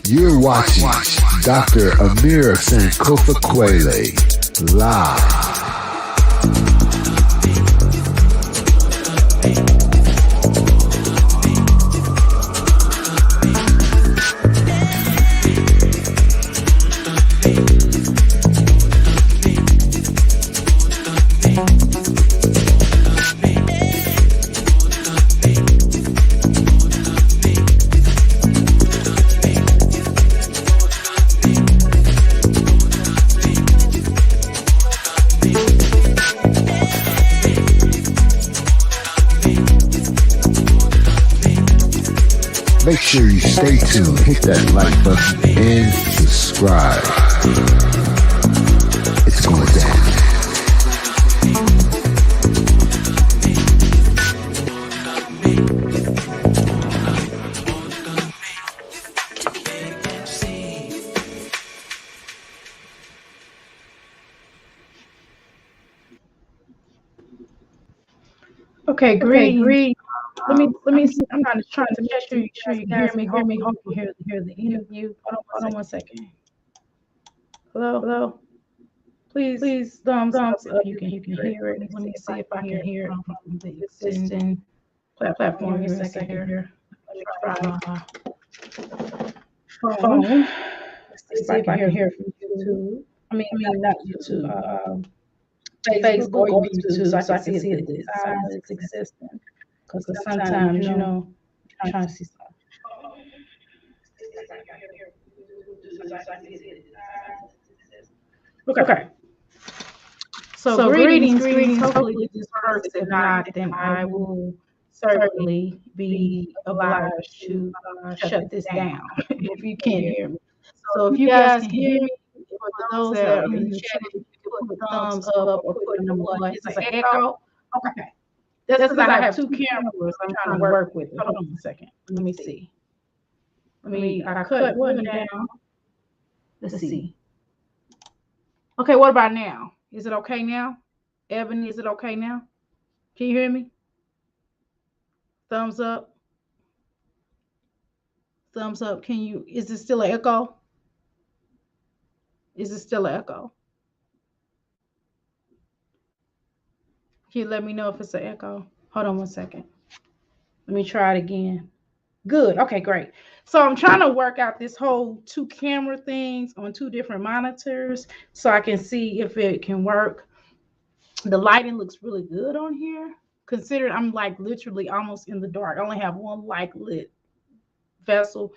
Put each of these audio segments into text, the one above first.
You're watching Dr. Amirah Kweli live. Make sure you stay tuned, hit that like button, and subscribe. It's going down. Okay, greetings. Let me see. I'm trying to make sure you can hear me. Hope you hear the interview. Hold on 1 second. Hello. Please thumbs up if you can hear it. Let me see if I can hear it from the existing platform. Give me a second here. Let me try my phone. Let's see if I can hear it from YouTube. I mean not YouTube. Facebook or YouTube, so I can see it this size it's existing. Because sometimes, I'm trying to see something. Okay. So greetings. Hopefully this works. If not, then I will certainly be obliged to shut this down if you can't hear me. So if you guys can hear me, for those that are in the chat, if you can put thumbs up or put number one. Is it an echo? Okay. That's because I have two cameras I'm trying to work with. Hold on a second. Let me see. I cut one down. Let's see. Okay, what about now? Is it okay now? Ebony, is it okay now? Can you hear me? Thumbs up. Thumbs up. Is it still an echo? Is it still an echo? Can you let me know if it's an echo? Hold on 1 second. Let me try it again. Good. Okay, great. So I'm trying to work out this whole two camera things on two different monitors so I can see if it can work. The lighting looks really good on here. Consider I'm like literally almost in the dark. I only have one light lit vessel.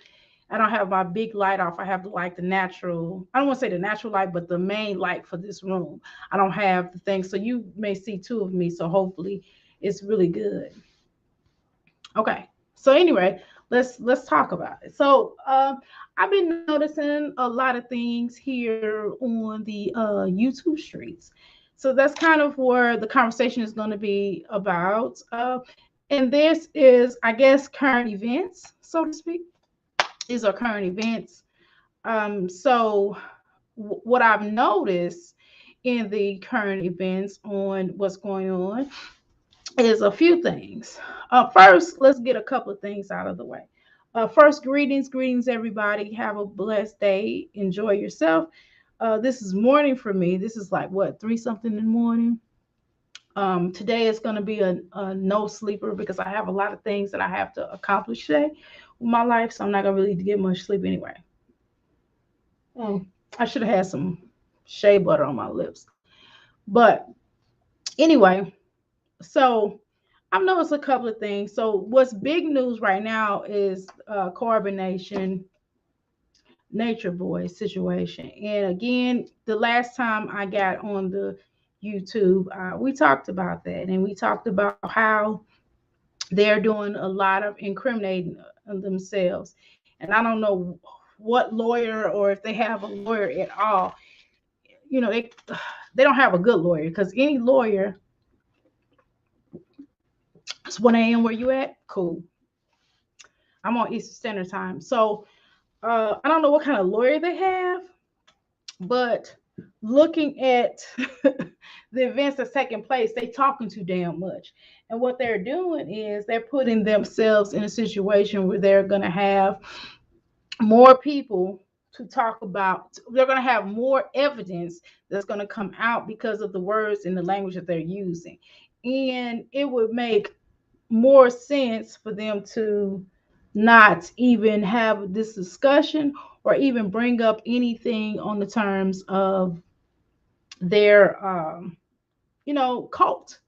I don't have my big light off. I have the natural, I don't want to say the natural light, but the main light for this room. I don't have the thing. So you may see two of me. So hopefully it's really good. Okay. So anyway, let's talk about it. So I've been noticing a lot of things here on the YouTube streets. So that's kind of where the conversation is going to be about. And this is, I guess, current events, so to speak. These are current events. So what I've noticed in the current events on what's going on is a few things. First, let's get a couple of things out of the way. First, greetings, everybody. Have a blessed day. Enjoy yourself. This is morning for me. This is like, 3-something in the morning. Today is going to be a no sleeper because I have a lot of things that I have to accomplish today with my life, so I'm not going to really get much sleep anyway. I should have had some shea butter on my lips. But anyway, so I've noticed a couple of things. So what's big news right now is Carbonation Nature Boy situation. And again, the last time I got on the YouTube, we talked about that, and we talked about how they're doing a lot of incriminating themselves. And I don't know what lawyer or if they have a lawyer at all. They don't have a good lawyer, because any lawyer, it's 1 a.m. where you at? Cool. I'm on Eastern Standard Time. So I don't know what kind of lawyer they have, but looking at the events that's taking place, they talking too damn much. And what they're doing is they're putting themselves in a situation where they're going to have more people to talk about. They're going to have more evidence that's going to come out because of the words and the language that they're using. And it would make more sense for them to not even have this discussion or even bring up anything on the terms of their cult.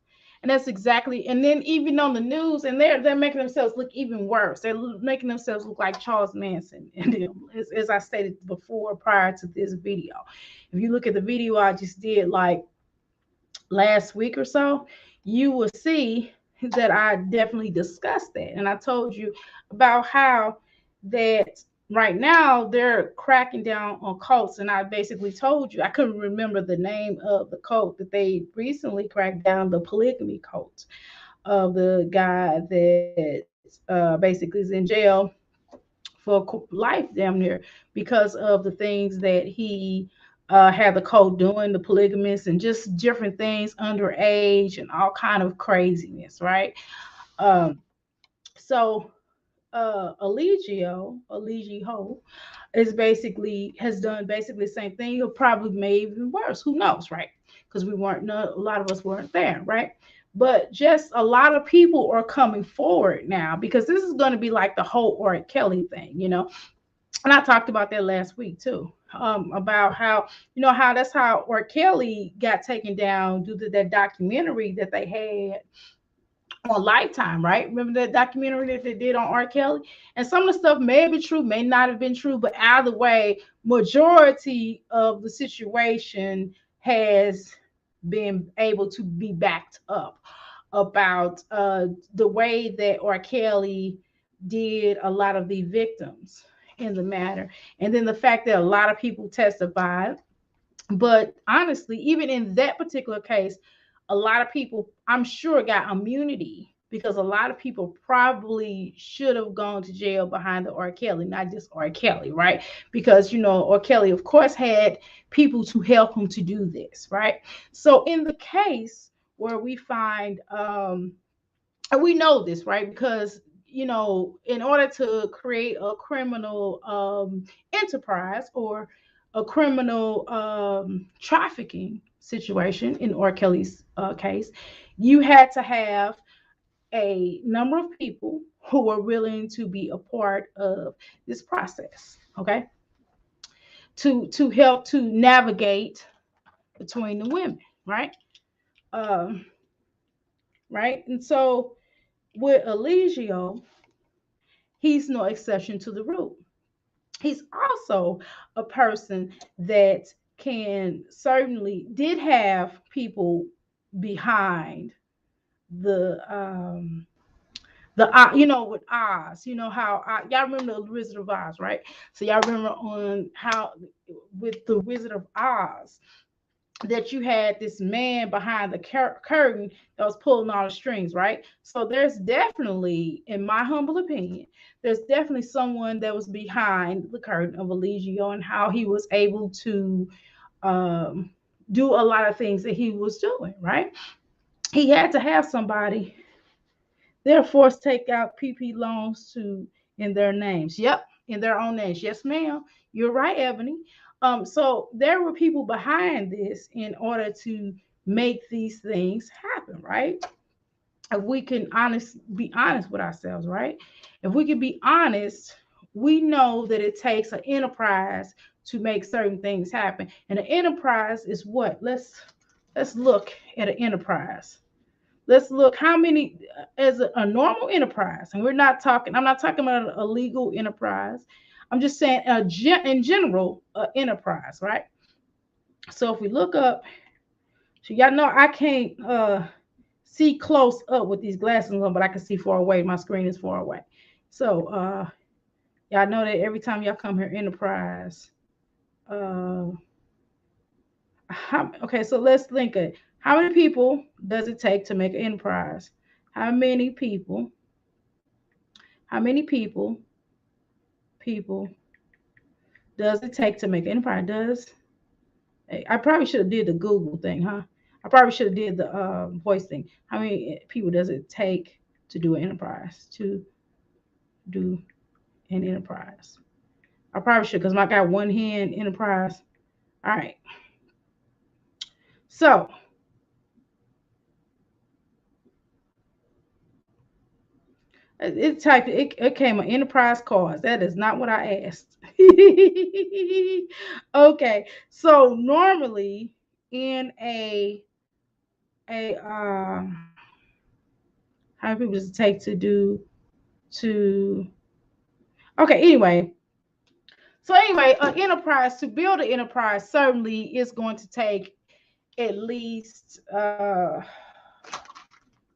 And that's exactly, and then even on the news, and they're making themselves look even worse. They're making themselves look like Charles Manson and them, as I stated before prior to this video. If you look at the video I just did like last week or so, you will see that I definitely discussed that. And I told you about how that right now they're cracking down on cults. And I basically told you, I couldn't remember the name of the cult that they recently cracked down, the polygamy cult of the guy that basically is in jail for life damn near because of the things that he had the cult doing, the polygamous and just different things underage and all kind of craziness, right? um so Eligio is basically has done basically the same thing. He'll probably made even worse. Who knows, right? Because we weren't, a lot of us weren't there, right? But just a lot of people are coming forward now because this is going to be like the whole R. Kelly thing. And I talked about that last week too. About how how that's how R. Kelly got taken down due to that documentary that they had on Lifetime, right? Remember that documentary that they did on R. Kelly? And some of the stuff may be true, may not have been true, but either way, majority of the situation has been able to be backed up about the way that R. Kelly did a lot of the victims in the matter. And then the fact that a lot of people testified, but honestly, even in that particular case, a lot of people, I'm sure, got immunity because a lot of people probably should have gone to jail behind the R. Kelly, not just R. Kelly, right? Because, R. Kelly, of course, had people to help him to do this, right? So in the case where we find, and we know this, right? Because, in order to create a criminal enterprise or a criminal trafficking situation in R. Kelly's case, you had to have a number of people who were willing to be a part of this process, okay? To help to navigate between the women, right? Um, right? And so with Eligio, he's no exception to the rule. He's also a person that can certainly did have people behind the with Oz, how y'all remember the Wizard of Oz, right? So y'all remember on how with the Wizard of Oz that you had this man behind the curtain that was pulling all the strings, right? So there's definitely, in my humble opinion, there's definitely someone that was behind the curtain of Eligio and how he was able to um, do a lot of things that he was doing, right? He had to have somebody. They're forced to take out PP loans to in their names. Yep, in their own names. Yes, ma'am. You're right, Ebony. So there were people behind this in order to make these things happen, right? If we can be honest with ourselves, right? If we can be honest, we know that it takes an enterprise to make certain things happen. And an enterprise is what? Let's look at an enterprise. Let's look how many as a normal enterprise, and I'm not talking about a legal enterprise. I'm just saying in general, enterprise, right? So if we look up, so y'all know I can't see close up with these glasses on, but I can see far away. My screen is far away. So y'all know that every time y'all come here, enterprise. Uh, okay, so let's think of how many people does it take to make an enterprise? How many people? How many people does it take to make an empire? Does I probably should have did the Google thing, huh? I probably should have did the voice thing. How many people does it take to do an enterprise? To do an enterprise. I probably should because I got one hand enterprise. All right. So it came an enterprise cause. That is not what I asked. Okay. So normally in a how many people does it take to do to okay, anyway. So anyway, an enterprise to build an enterprise certainly is going to take at least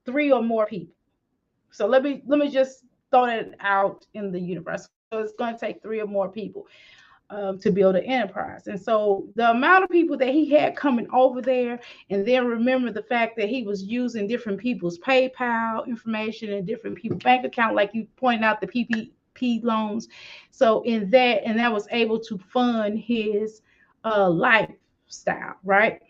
three or more people. So let me just throw that out in the universe. So it's going to take three or more people to build an enterprise. And so the amount of people that he had coming over there, and then remember the fact that he was using different people's PayPal information and different people's bank account, like you pointed out the PPP loans. So in that, and that was able to fund his lifestyle, right?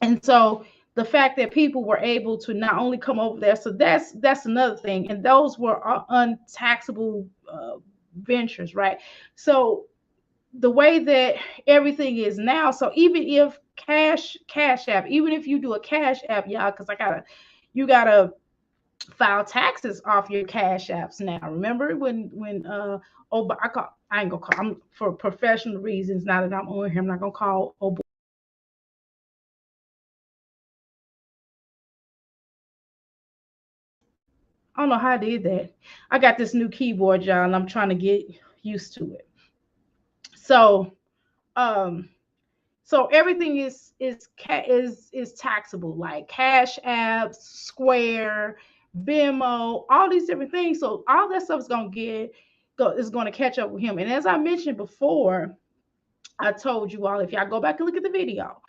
And so the fact that people were able to not only come over there, so that's another thing, and those were untaxable ventures, right? So the way that everything is now, so even if cash app, even if you do a cash app, y'all, because you gotta file taxes off your cash apps now. Remember when oh, but I ain't gonna call, I'm for professional reasons, now that I'm on here, I'm not gonna call oh, I don't know how I did that. I got this new keyboard, y'all, and I'm trying to get used to it. So, um, so everything is taxable, like Cash Apps, Square, Venmo, all these different things. So all that stuff is is going to catch up with him. And as I mentioned before, I told you all, if y'all go back and look at the video,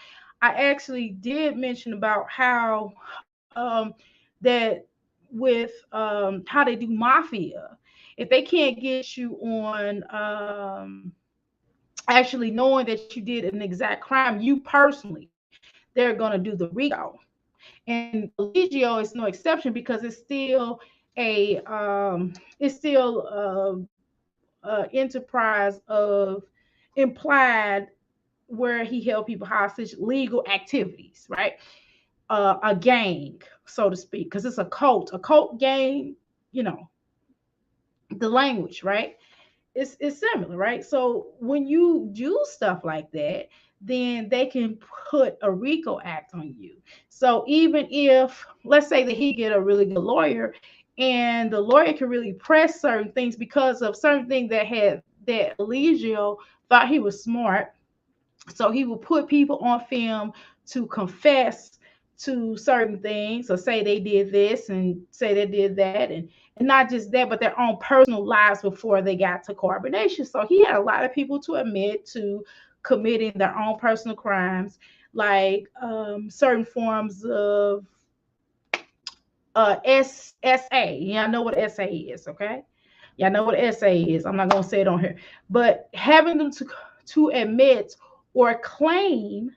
I actually did mention about how that with how they do mafia, if they can't get you on actually knowing that you did an exact crime, you personally, they're going to do the RICO. And Legio is no exception because it's still a enterprise of implied where he held people hostage, legal activities, right? A gang, so to speak, because it's a cult gang, you know, the language, right? It's similar, right? So when you do stuff like that, then they can put a RICO act on you. So even if, let's say that he get a really good lawyer, and the lawyer can really press certain things because of certain things that Eligio thought he was smart, so he will put people on film to confess to certain things, or say they did this and say they did that, and not just that, but their own personal lives before they got to carbonation. So he had a lot of people to admit to committing their own personal crimes, like certain forms of SA. Y'all know what SA is, okay? Y'all know what SA is. I'm not gonna say it on here, but having them to admit or claim,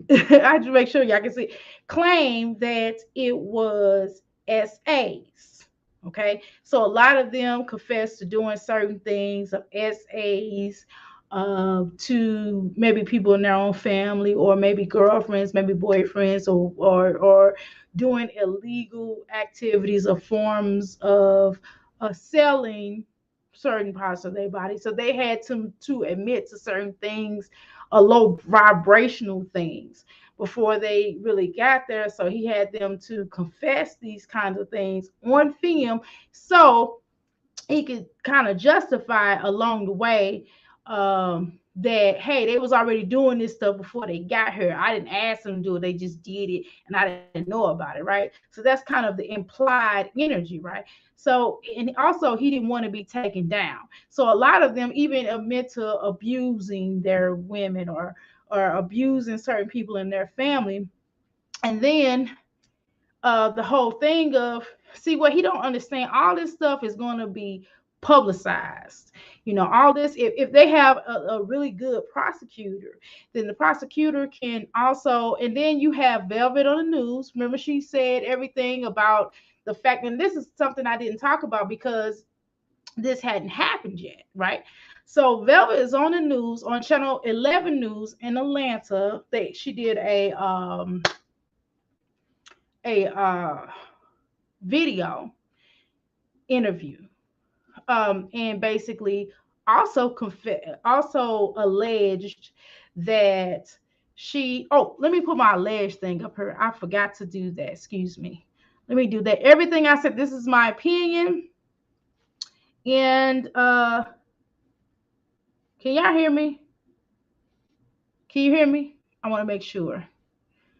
I have to make sure y'all can see, claim that it was SAs. Okay, so a lot of them confess to doing certain things of SAs to maybe people in their own family, or maybe girlfriends, maybe boyfriends, or doing illegal activities or forms of selling certain parts of their body. So they had to admit to certain things, low vibrational things, before they really got there. So he had them to confess these kinds of things on film, so he could kind of justify along the way, that hey, they was already doing this stuff before they got here. I didn't ask them to do it, they just did it, and I didn't know about it, right? So that's kind of the implied energy, right? So, and also he didn't want to be taken down. So a lot of them even admit to abusing their women, or abusing certain people in their family. And then the whole thing of, see, what he don't understand, all this stuff is going to be publicized. All this, if they have a really good prosecutor, then the prosecutor can also, and then you have Velvet on the news. Remember, she said everything about the fact, and this is something I didn't talk about because this hadn't happened yet, right? So Velvet is on the news on Channel 11 News in Atlanta. She did a video interview, and basically also alleged that she. Oh, let me put my alleged thing up here. I forgot to do that. Excuse me. Let me do that. Everything I said, this is my opinion. And can y'all hear me? Can you hear me? I want to make sure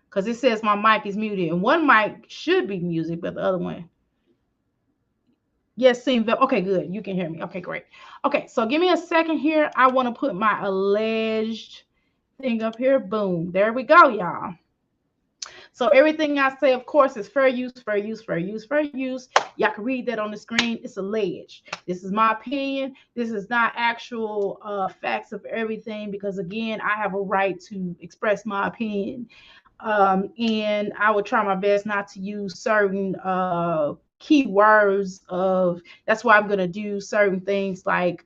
because it says my mic is muted, and one mic should be music, but the other one. Yes, seems okay. Good, you can hear me. Okay, great. Okay, so give me a second here. I want to put my alleged thing up here. Boom, there we go, y'all. So everything I say, of course, is fair use, fair use, fair use, fair use. Y'all can read that on the screen. It's alleged. This is my opinion. This is not actual facts of everything because, again, I have a right to express my opinion. And I would try my best not to use certain keywords of. That's why I'm going to do certain things like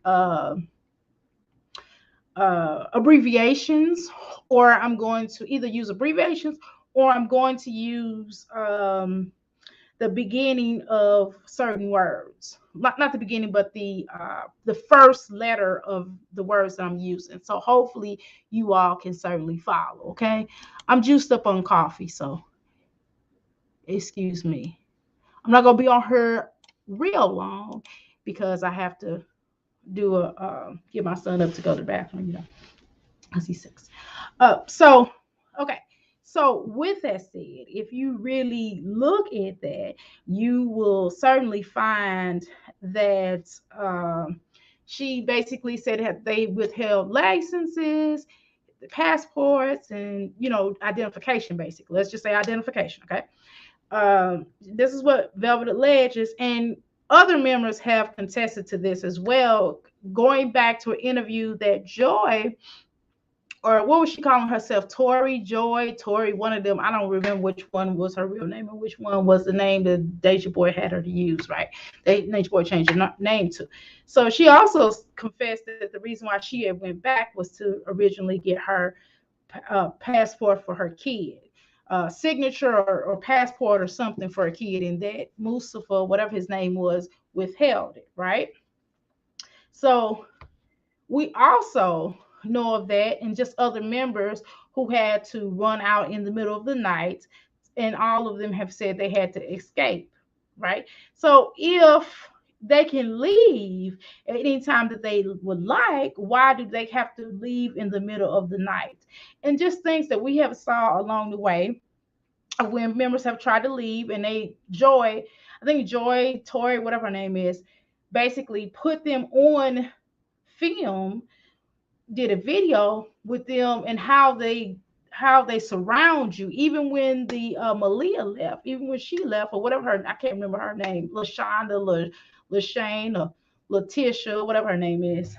abbreviations, or I'm going to either use abbreviations or I'm going to use the beginning of certain words. Not the beginning, but the first letter of the words that I'm using. So hopefully you all can certainly follow. Okay, I'm juiced up on coffee, so excuse me. I'm not gonna be on her real long because I have to do get my son up to go to the bathroom. Because he's 6. So okay. So with that said, if you really look at that, you will certainly find that she basically said that they withheld licenses, the passports, and identification. Basically, let's just say identification. Okay. This is what Velvet alleges, and other members have contested to this as well. Going back to an interview that Joy, or what was she calling herself? Tori, Joy, Tori, one of them. I don't remember which one was her real name and which one was the name that Deja Boy had her to use, right? Deja Boy changed her name to. So she also confessed that the reason why she had went back was to originally get her passport for her kid. Signature or passport or something for a kid, and that Mustafa, whatever his name was, withheld it, right? So we also know of that, and just other members who had to run out in the middle of the night, and all of them have said they had to escape, right? So if they can leave at any time that they would like, why do they have to leave in the middle of the night? And just things that we have saw along the way when members have tried to leave, and I think Joy, Tori, whatever her name is, basically put them on film, did a video with them, and how they surround you. Even when the Malia left, even when she left, or whatever I can't remember her name, LaShonda, LaShane, or Letitia, whatever her name is.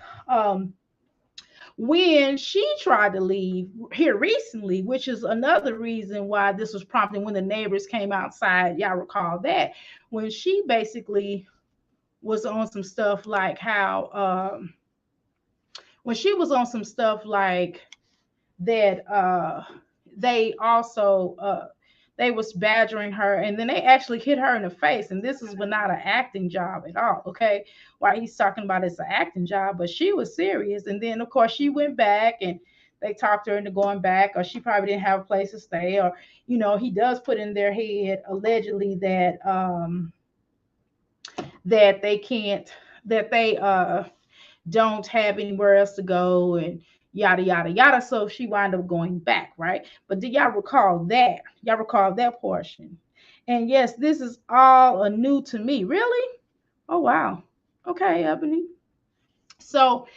When she tried to leave here recently, which is another reason why this was prompting when the neighbors came outside. Y'all recall that when she basically was on some stuff like how when she was on some stuff like that, they also they was badgering her, and then they actually hit her in the face. And this is not an acting job at all. Okay, why he's talking about it's an acting job, but she was serious. And then of course she went back, and they talked her into going back, or she probably didn't have a place to stay, or he does put in their head allegedly that they can't, that they don't have anywhere else to go, and yada yada yada. So she wound up going back, right? But do y'all recall that? Y'all recall that portion? And yes, this is all new to me. Really? Oh wow. Okay, Ebony. So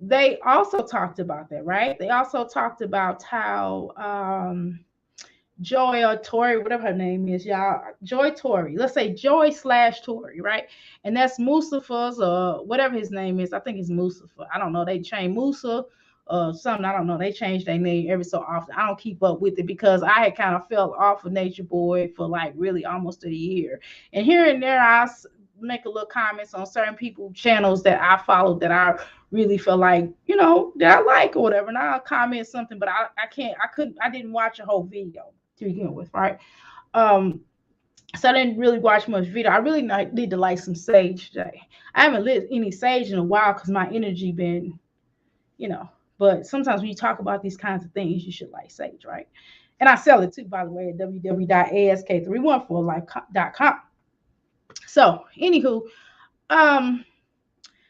they also talked about that, right? They also talked about how Joy or Tori, whatever her name is, y'all. Joy Tori. Let's say Joy slash Tori, right? And that's Mustafa's or whatever his name is. I think it's Mustafa. I don't know. They changed Musa something. I don't know. They change their name every so often. I don't keep up with it because I had kind of fell off of Nature Boy for like really almost a year. And here and there, make a little comments on certain people channels that I follow that I really feel like, that I like or whatever. And I'll comment something, but I didn't watch a whole video to begin with, right? Um, so I didn't really watch much video. I really need to light some sage today. I haven't lit any sage in a while because my energy been, you know. But sometimes when you talk about these kinds of things, you should light sage, right? And I sell it too, by the way, at www.ask314life.com. So, anywho, um,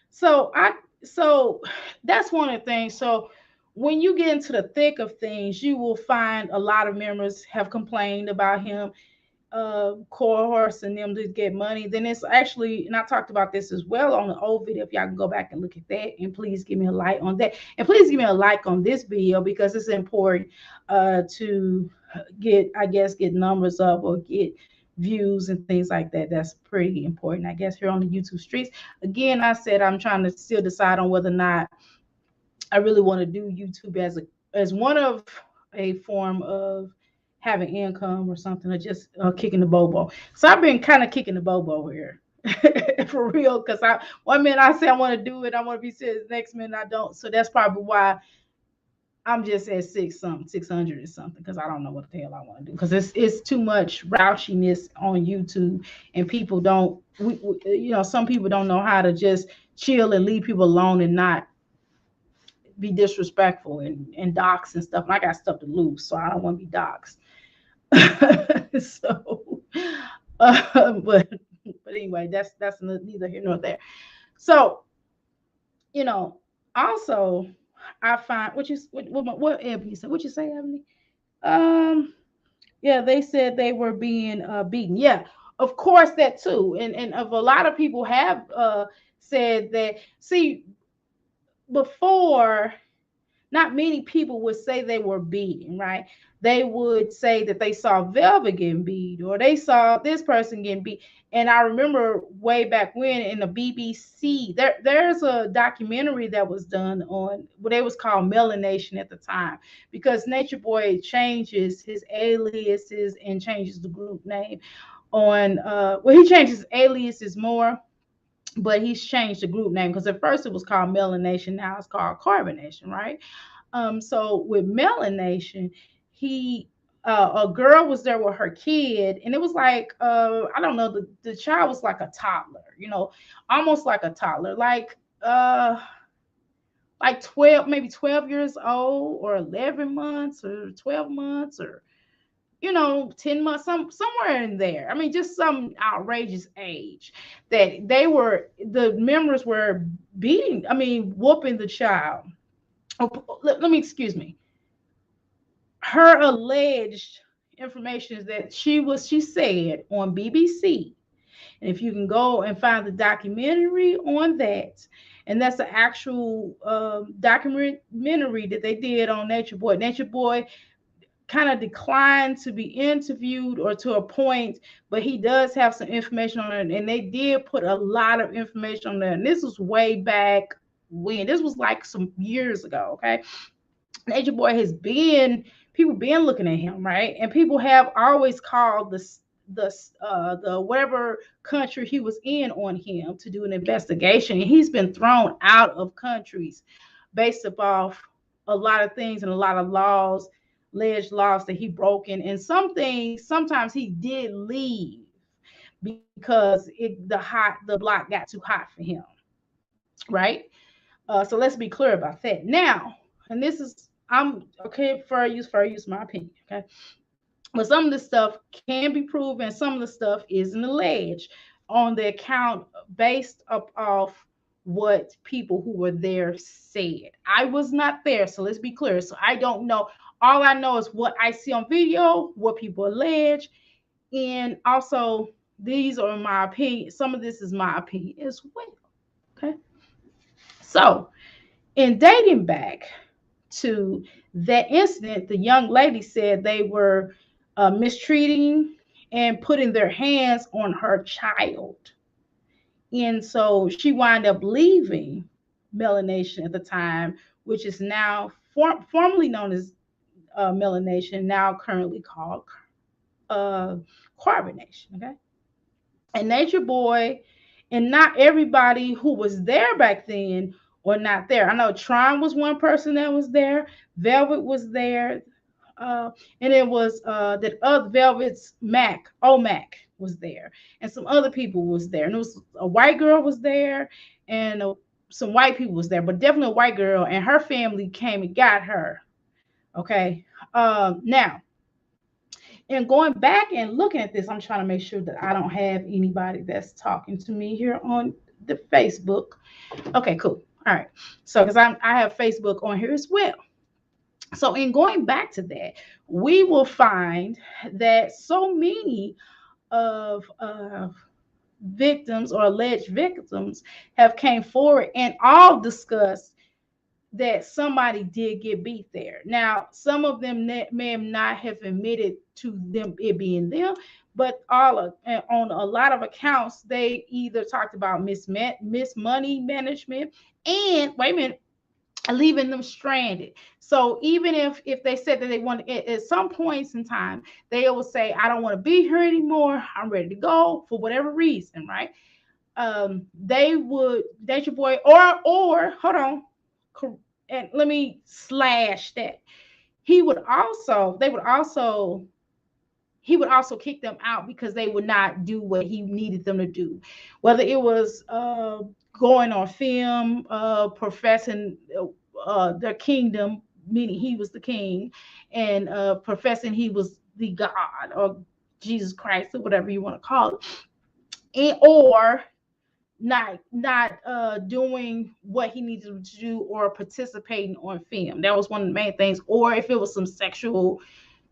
so I so that's one of the things. So when you get into the thick of things, you will find a lot of members have complained about him, Horse and them to get money. Then it's actually, and I talked about this as well on the old video. If y'all can go back and look at that, and please give me a like on that, and please give me a like on this video because it's important to get numbers up or get views and things like that. That's pretty important, I guess, here on the YouTube streets. Again, I said I'm trying to still decide on whether or not I really want to do YouTube as one of a form of having income or something, or just kicking the bobo. So I've been kind of kicking the bobo here. For real, because one minute I say I want to do it, I want to be serious, next minute I don't. So that's probably why I'm just at 600 or something, because I don't know what the hell I want to do, because it's too much raunchiness on YouTube, and people don't, some people don't know how to just chill and leave people alone and not be disrespectful and dox and stuff. And I got stuff to lose, so I don't want to be doxxed. So, but anyway, that's neither here nor there. So, also I find what Ebony said. What you say, Ebony? Yeah, they said they were being beaten. Yeah, of course that too, and of a lot of people have said that. See, before, not many people would say they were beaten, right? They would say that they saw Velvet getting beat or they saw this person getting beat. And I remember way back when in the BBC, there's a documentary that was done on what it was called Melanation at the time, because Nature Boy changes his aliases and changes the group name on he changes aliases more, but he's changed the group name because at first it was called Melanation, now it's called Carbonation, right? So with Melanation, he a girl was there with her kid, and it was like I don't know, the child was like a toddler, almost like a toddler, like 12, maybe 12 years old, or 11 months, or 12 months, or 10 months, somewhere in there. I mean, just some outrageous age that the members were beating, whooping the child. Oh, let me, excuse me. Her alleged information is that she said on BBC, and if you can go and find the documentary on that, and that's the actual documentary that they did on Nature Boy. Nature Boy kind of declined to be interviewed or to a point, but he does have some information on it, and they did put a lot of information on there. And this was way back when. This was like some years ago, okay? Nature Boy people been looking at him, right? And people have always called the whatever country he was in on him to do an investigation. And he's been thrown out of countries based upon a lot of things and a lot of laws, alleged laws that he broke in. And some things, sometimes he did leave because the block got too hot for him, right? So let's be clear about that. Now, and this is, I'm okay, fair use my opinion, okay? But some of this stuff can be proven, some of the stuff isn't alleged on the account based off what people who were there said. I was not there, so let's be clear. So I don't know. All I know is what I see on video, what people allege, and also these are my opinion. Some of this is my opinion as well. Okay. So in dating back to that incident, the young lady said they were mistreating and putting their hands on her child. And so she wound up leaving Melanation at the time, which is now formerly known as Melanation, now currently called uh, Carbonation. Okay. And Nature Boy, and not everybody who was there back then or not there. I know Tron was one person that was there, Velvet was there, uh, and it was that other Velvet's Mac was there, and some other people was there, and it was a white girl was there, and some white people was there, but definitely a white girl, and her family came and got her. Okay, now and going back and looking at this, I'm trying to make sure that I don't have anybody that's talking to me here on the Facebook. Okay, cool. All right. So, because I have Facebook on here as well. So, in going back to that, we will find that so many of victims or alleged victims have came forward and all discussed that somebody did get beat there. Now, some of them may not have admitted to them it being them, but on a lot of accounts, they either talked about miss money management and wait a minute, leaving them stranded. So even if they said that they want at some points in time, they will say, I don't want to be here anymore. I'm ready to go for whatever reason, right? They would Nature Boy or hold on, and let me slash that. He would also they would also he would also kick them out because they would not do what he needed them to do, whether it was going on film, professing their kingdom, meaning he was the king, and professing he was the God or Jesus Christ or whatever you want to call it, or not doing what he needed to do or participating on film. That was one of the main things. Or if it was some sexual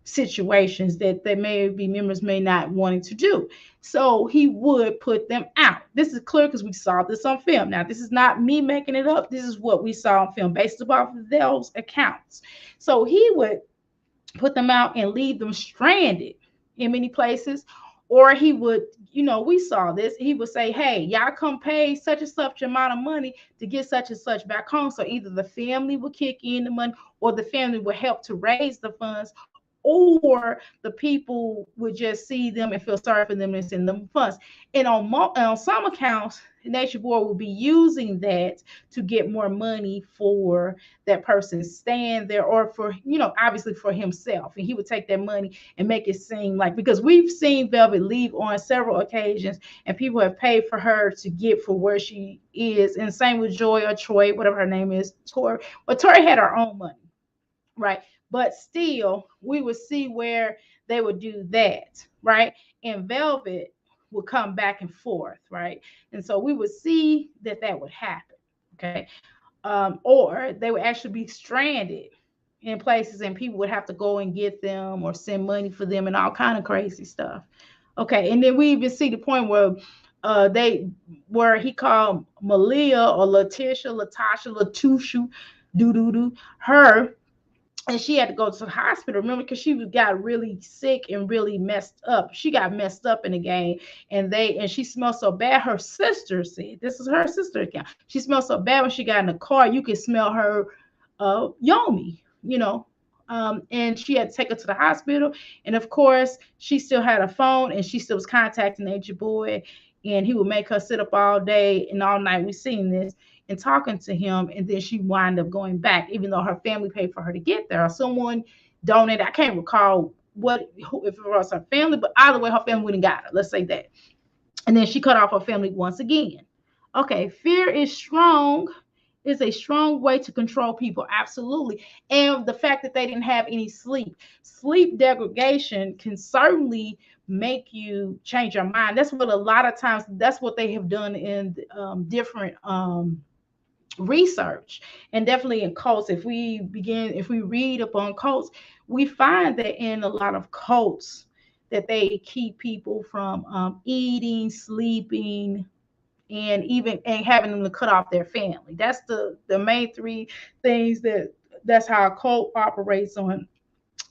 situations that they maybe members may not wanting to do. So he would put them out. This is clear because we saw this on film. Now, this is not me making it up. This is what we saw on film based off of those accounts. So he would put them out and leave them stranded in many places. Or he would, we saw this. He would say, hey, y'all come pay such and such amount of money to get such and such back home. So either the family would kick in the money or the family would help to raise the funds, or the people would just see them and feel sorry for them and send them funds. And on some accounts, Nature Boy will be using that to get more money for that person staying there, or for, obviously for himself. And he would take that money and make it seem like, because we've seen Velvet leave on several occasions and people have paid for her to get for where she is. And same with Joy or Troy, whatever her name is, Tori. But Tori had her own money, right? But still, we would see where they would do that, right? And Velvet would come back and forth, right? And so we would see that would happen, okay? Or they would actually be stranded in places and people would have to go and get them or send money for them and all kind of crazy stuff. Okay, and then we even see the point where where he called Malia or Latasha, Latushu, doo doo doo, her, and she had to go to the hospital. Remember, because she got really sick and really messed up. She got messed up in the game, and she smelled so bad. Her sister said, "This is her sister account. She smelled so bad when she got in the car, you could smell her yomi, and she had to take her to the hospital. And of course, she still had a phone, and she still was contacting Nature Boy, and he would make her sit up all day and all night. We seen this and talking to him, and then she wound up going back, even though her family paid for her to get there. Or someone donated. I can't recall if it was her family, but either way, her family wouldn't got her. Let's say that. And then she cut off her family once again. Okay, fear is strong. Is a strong way to control people, absolutely. And the fact that they didn't have any sleep deprivation can certainly make you change your mind. That's what a lot of times, that's what they have done in different research, and definitely in cults. If we read upon cults, we find that in a lot of cults that they keep people from eating, sleeping, and even and having them to cut off their family. That's the main three things that's how a cult operates on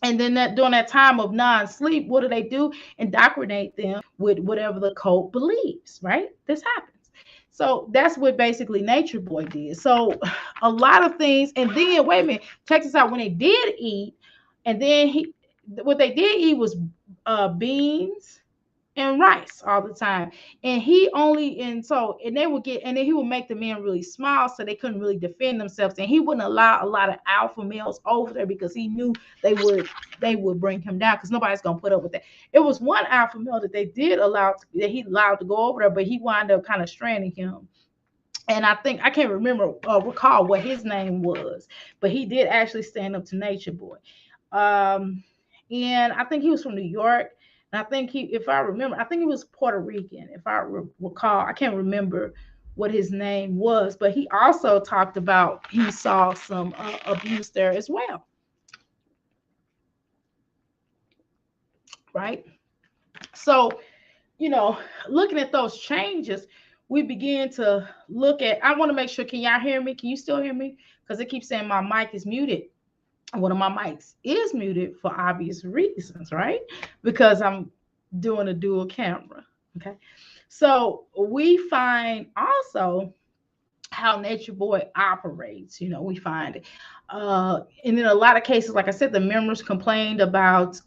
And then that during that time of non-sleep, what do? Indoctrinate them with whatever the cult believes, right? This happens. So that's what basically Nature Boy did. So a lot of things, and then wait a minute, check this out. When they did eat, and then what they did eat was beans and rice all the time. And he only and they would get and then he would make the men really small so they couldn't really defend themselves. And he wouldn't allow a lot of alpha males over there because he knew they would bring him down because nobody's gonna put up with that. It was one alpha male that they did that he allowed to go over there, but he wound up kind of stranding him. And I think I can't recall what his name was, but he did actually stand up to Nature Boy. Um, and I think he was from New York. And I think if I remember, I think he was Puerto Rican. If I recall, I can't remember what his name was, but he also talked about he saw some abuse there as well, right? So, looking at those changes, we begin to look at. I want to make sure. Can y'all hear me? Can you still hear me? Because it keeps saying my mic is muted. One of my mics is muted for obvious reasons, right? Because I'm doing a dual camera. Okay. So we find also how Nature Boy operates. We find it. And in a lot of cases, like I said, the members complained about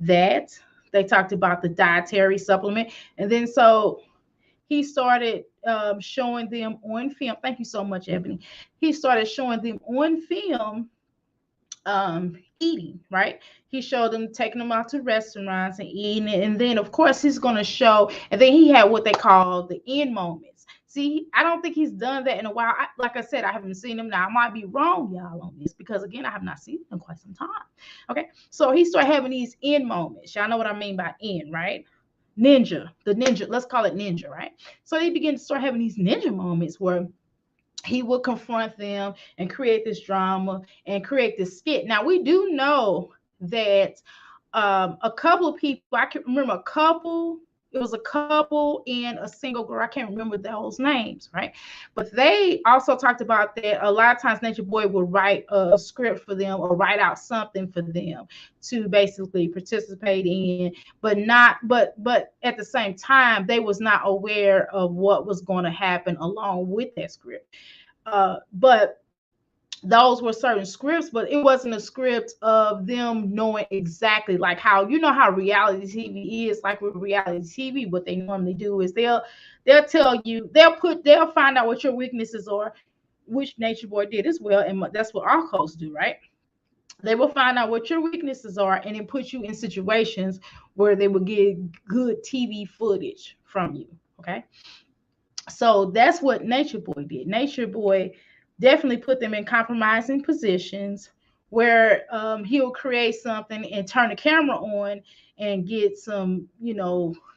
that. They talked about the dietary supplement. And then so he started showing them on film. Thank you so much, Ebony. He started showing them on film eating, right? He showed them taking them out to restaurants and eating it. And then of course he's going to show, and then he had what they call the end moments. See, I don't think he's done that in a while. Like I said, I haven't seen him now. I might be wrong, y'all, on this because again, I have not seen him in quite some time. Okay, so he started having these end moments. Y'all know what I mean by end, right? The ninja, let's call it ninja, right? So he began to start having these ninja moments where he would confront them and create this drama and create this skit. Now we do know that a couple of people, I can remember a couple. It was a couple and a single girl. I can't remember those names, right? But they also talked about that a lot of times Nature Boy would write a script for them or write out something for them to basically participate in, but not, but at the same time, they was not aware of what was going to happen along with that script. But those were certain scripts, but it wasn't a script of them knowing exactly like how reality TV is. Like with reality TV, what they normally do is they'll tell you, they'll find out what your weaknesses are, which Nature Boy did as well, and that's what our hosts do, right? They will find out what your weaknesses are and then put you in situations where they will get good TV footage from you. Okay. So that's what Nature Boy did. Nature Boy definitely put them in compromising positions where he'll create something and turn the camera on and get some,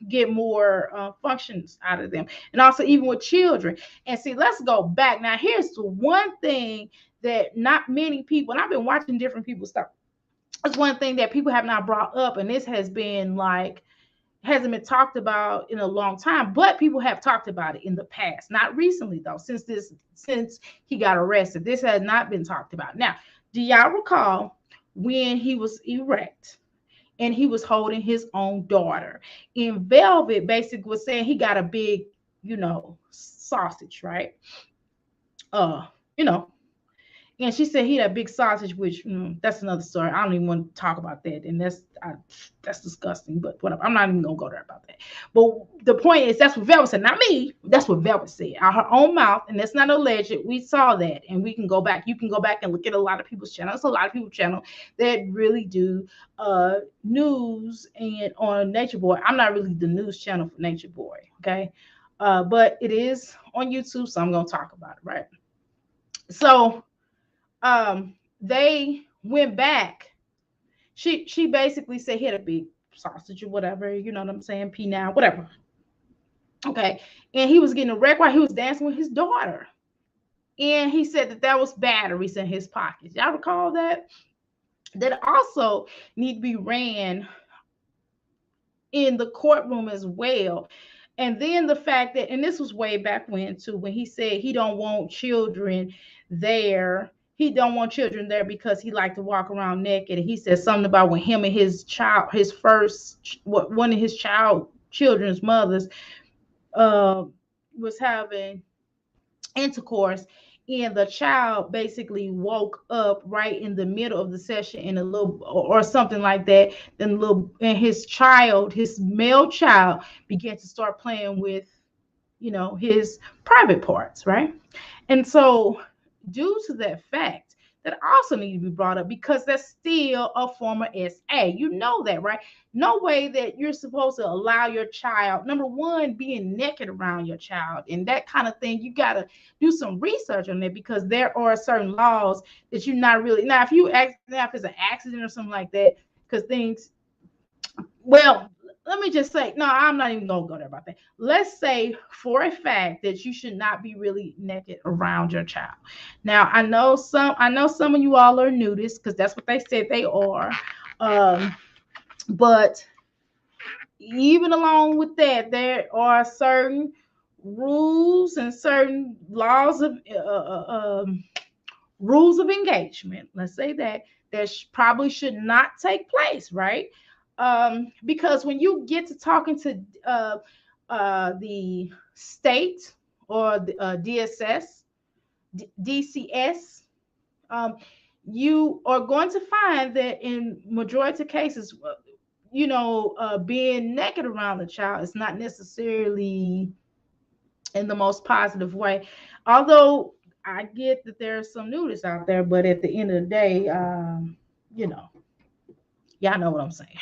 get more functions out of them. And also, even with children. And see, let's go back. Now, here's the one thing that not many people, and I've been watching different people's stuff. It's one thing that people have not brought up, and this has been like, hasn't been talked about in a long time, but people have talked about it in the past, not recently though, since he got arrested. This has not been talked about. Now, do y'all recall when he was erect and he was holding his own daughter? In Velvet basically was saying he got a big, sausage, right? You know, and she said he had a big sausage, which that's another story. I don't even want to talk about that, and that's disgusting. But whatever, I'm not even gonna go there about that. But the point is, that's what Velvet said, not me. That's what Velvet said out her own mouth, and that's not alleged. We saw that, and we can go back. You can go back and look at a lot of people's channels. A lot of people's channel that really do news and on Nature Boy. I'm not really the news channel for Nature Boy, okay? But it is on YouTube, so I'm gonna talk about it, right? So they went back. She basically said he had a big sausage or whatever, you know what I'm saying, P now, whatever. Okay. And he was getting a wreck while he was dancing with his daughter. And he said that was batteries in his pockets. Y'all recall that? That also need to be ran in the courtroom as well. And then the fact that, and this was way back when too, when he said he don't want children there he don't want children there because he liked to walk around naked. And he said something about when him and his child, his first, what one of his children's mothers, uh, was having intercourse, and the child basically woke up right in the middle of the session in a little or something like that. Then little and his male child began to start playing with, his private parts, right? And so, due to that fact, that also need to be brought up because that's still a form of SA. You know that, right? No way that you're supposed to allow your child, number one, being naked around your child and that kind of thing. You got to do some research on that because there are certain laws that you're not really. Now, if you act, now if it's an accident or something like that, because things, well, let me just say, no, I'm not even gonna go there about that. Let's say for a fact that you should not be really naked around your child. Now, I know some of you all are nudists because that's what they said they are. Um, but even along with that, there are certain rules and certain laws of rules of engagement, let's say that probably should not take place, right? Because when you get to talking to the state or the DSS, DCS, um, you are going to find that in majority of cases, being naked around the child is not necessarily in the most positive way. Although I get that there are some nudists out there, but at the end of the day, you know, y'all know what I'm saying.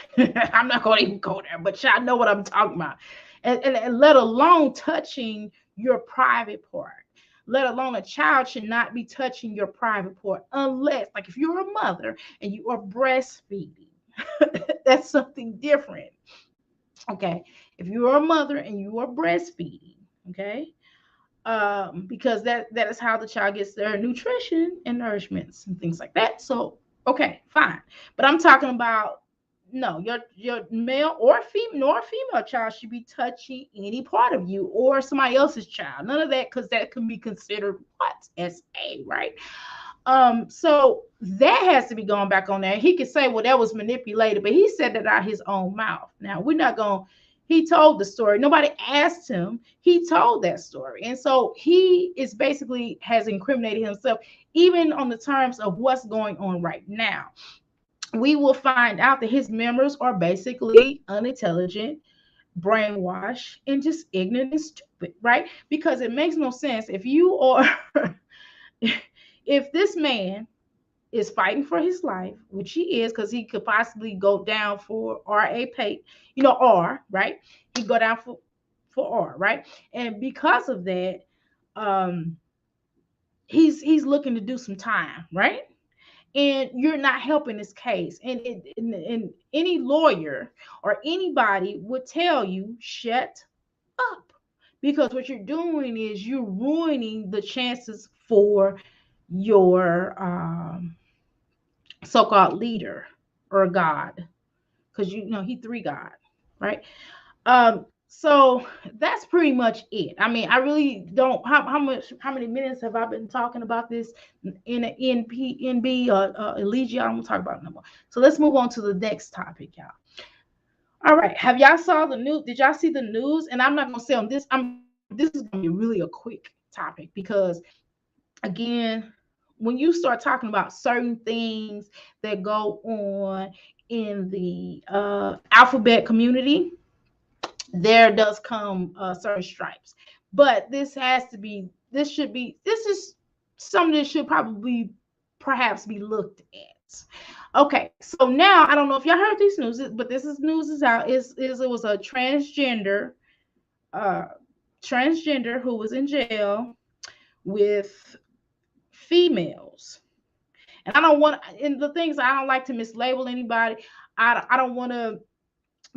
I'm not going to even go there, but y'all know what I'm talking about. And let alone touching your private part. Let alone a child should not be touching your private part unless, like, if you're a mother and you are breastfeeding, that's something different. Okay. If you're a mother and you are breastfeeding, okay, because that is how the child gets their nutrition and nourishments and things like that. So okay, fine. But I'm talking about no, your male or female child should be touching any part of you or somebody else's child. None of that, because that can be considered what? SA, right? So that has to be going back on there. He could say, well, that was manipulated, but he said that out his own mouth. Now we're not going. He told the story. Nobody asked him. He told that story, and so he is basically has incriminated himself, even on the terms of what's going on right now. We will find out that his members are basically unintelligent, brainwashed, and just ignorant and stupid, right? Because it makes no sense if you are, if this man is fighting for his life, which he is, because he could possibly go down for R, right? He go down for R, right? And because of that, um, he's looking to do some time, right? And you're not helping this case. And any lawyer or anybody would tell you, shut up. Because what you're doing is you're ruining the chances for your so-called leader or God. Because he three God, right? So that's pretty much it. I mean, I really don't. How many minutes have I been talking about this in an NB or Elegia? I don't want to talk about it no more. So let's move on to the next topic, y'all. All right, have y'all saw the news? Did y'all see the news? And I'm not gonna say on this. This is gonna be really a quick topic because, again, when you start talking about certain things that go on in the alphabet community, there does come certain stripes. But this is something that should probably perhaps be looked at. Okay, so now I don't know if y'all heard these news, but news is out. Is it was a uh transgender who was in jail with females. And I don't want, and the things, I don't like to mislabel anybody. I don't want to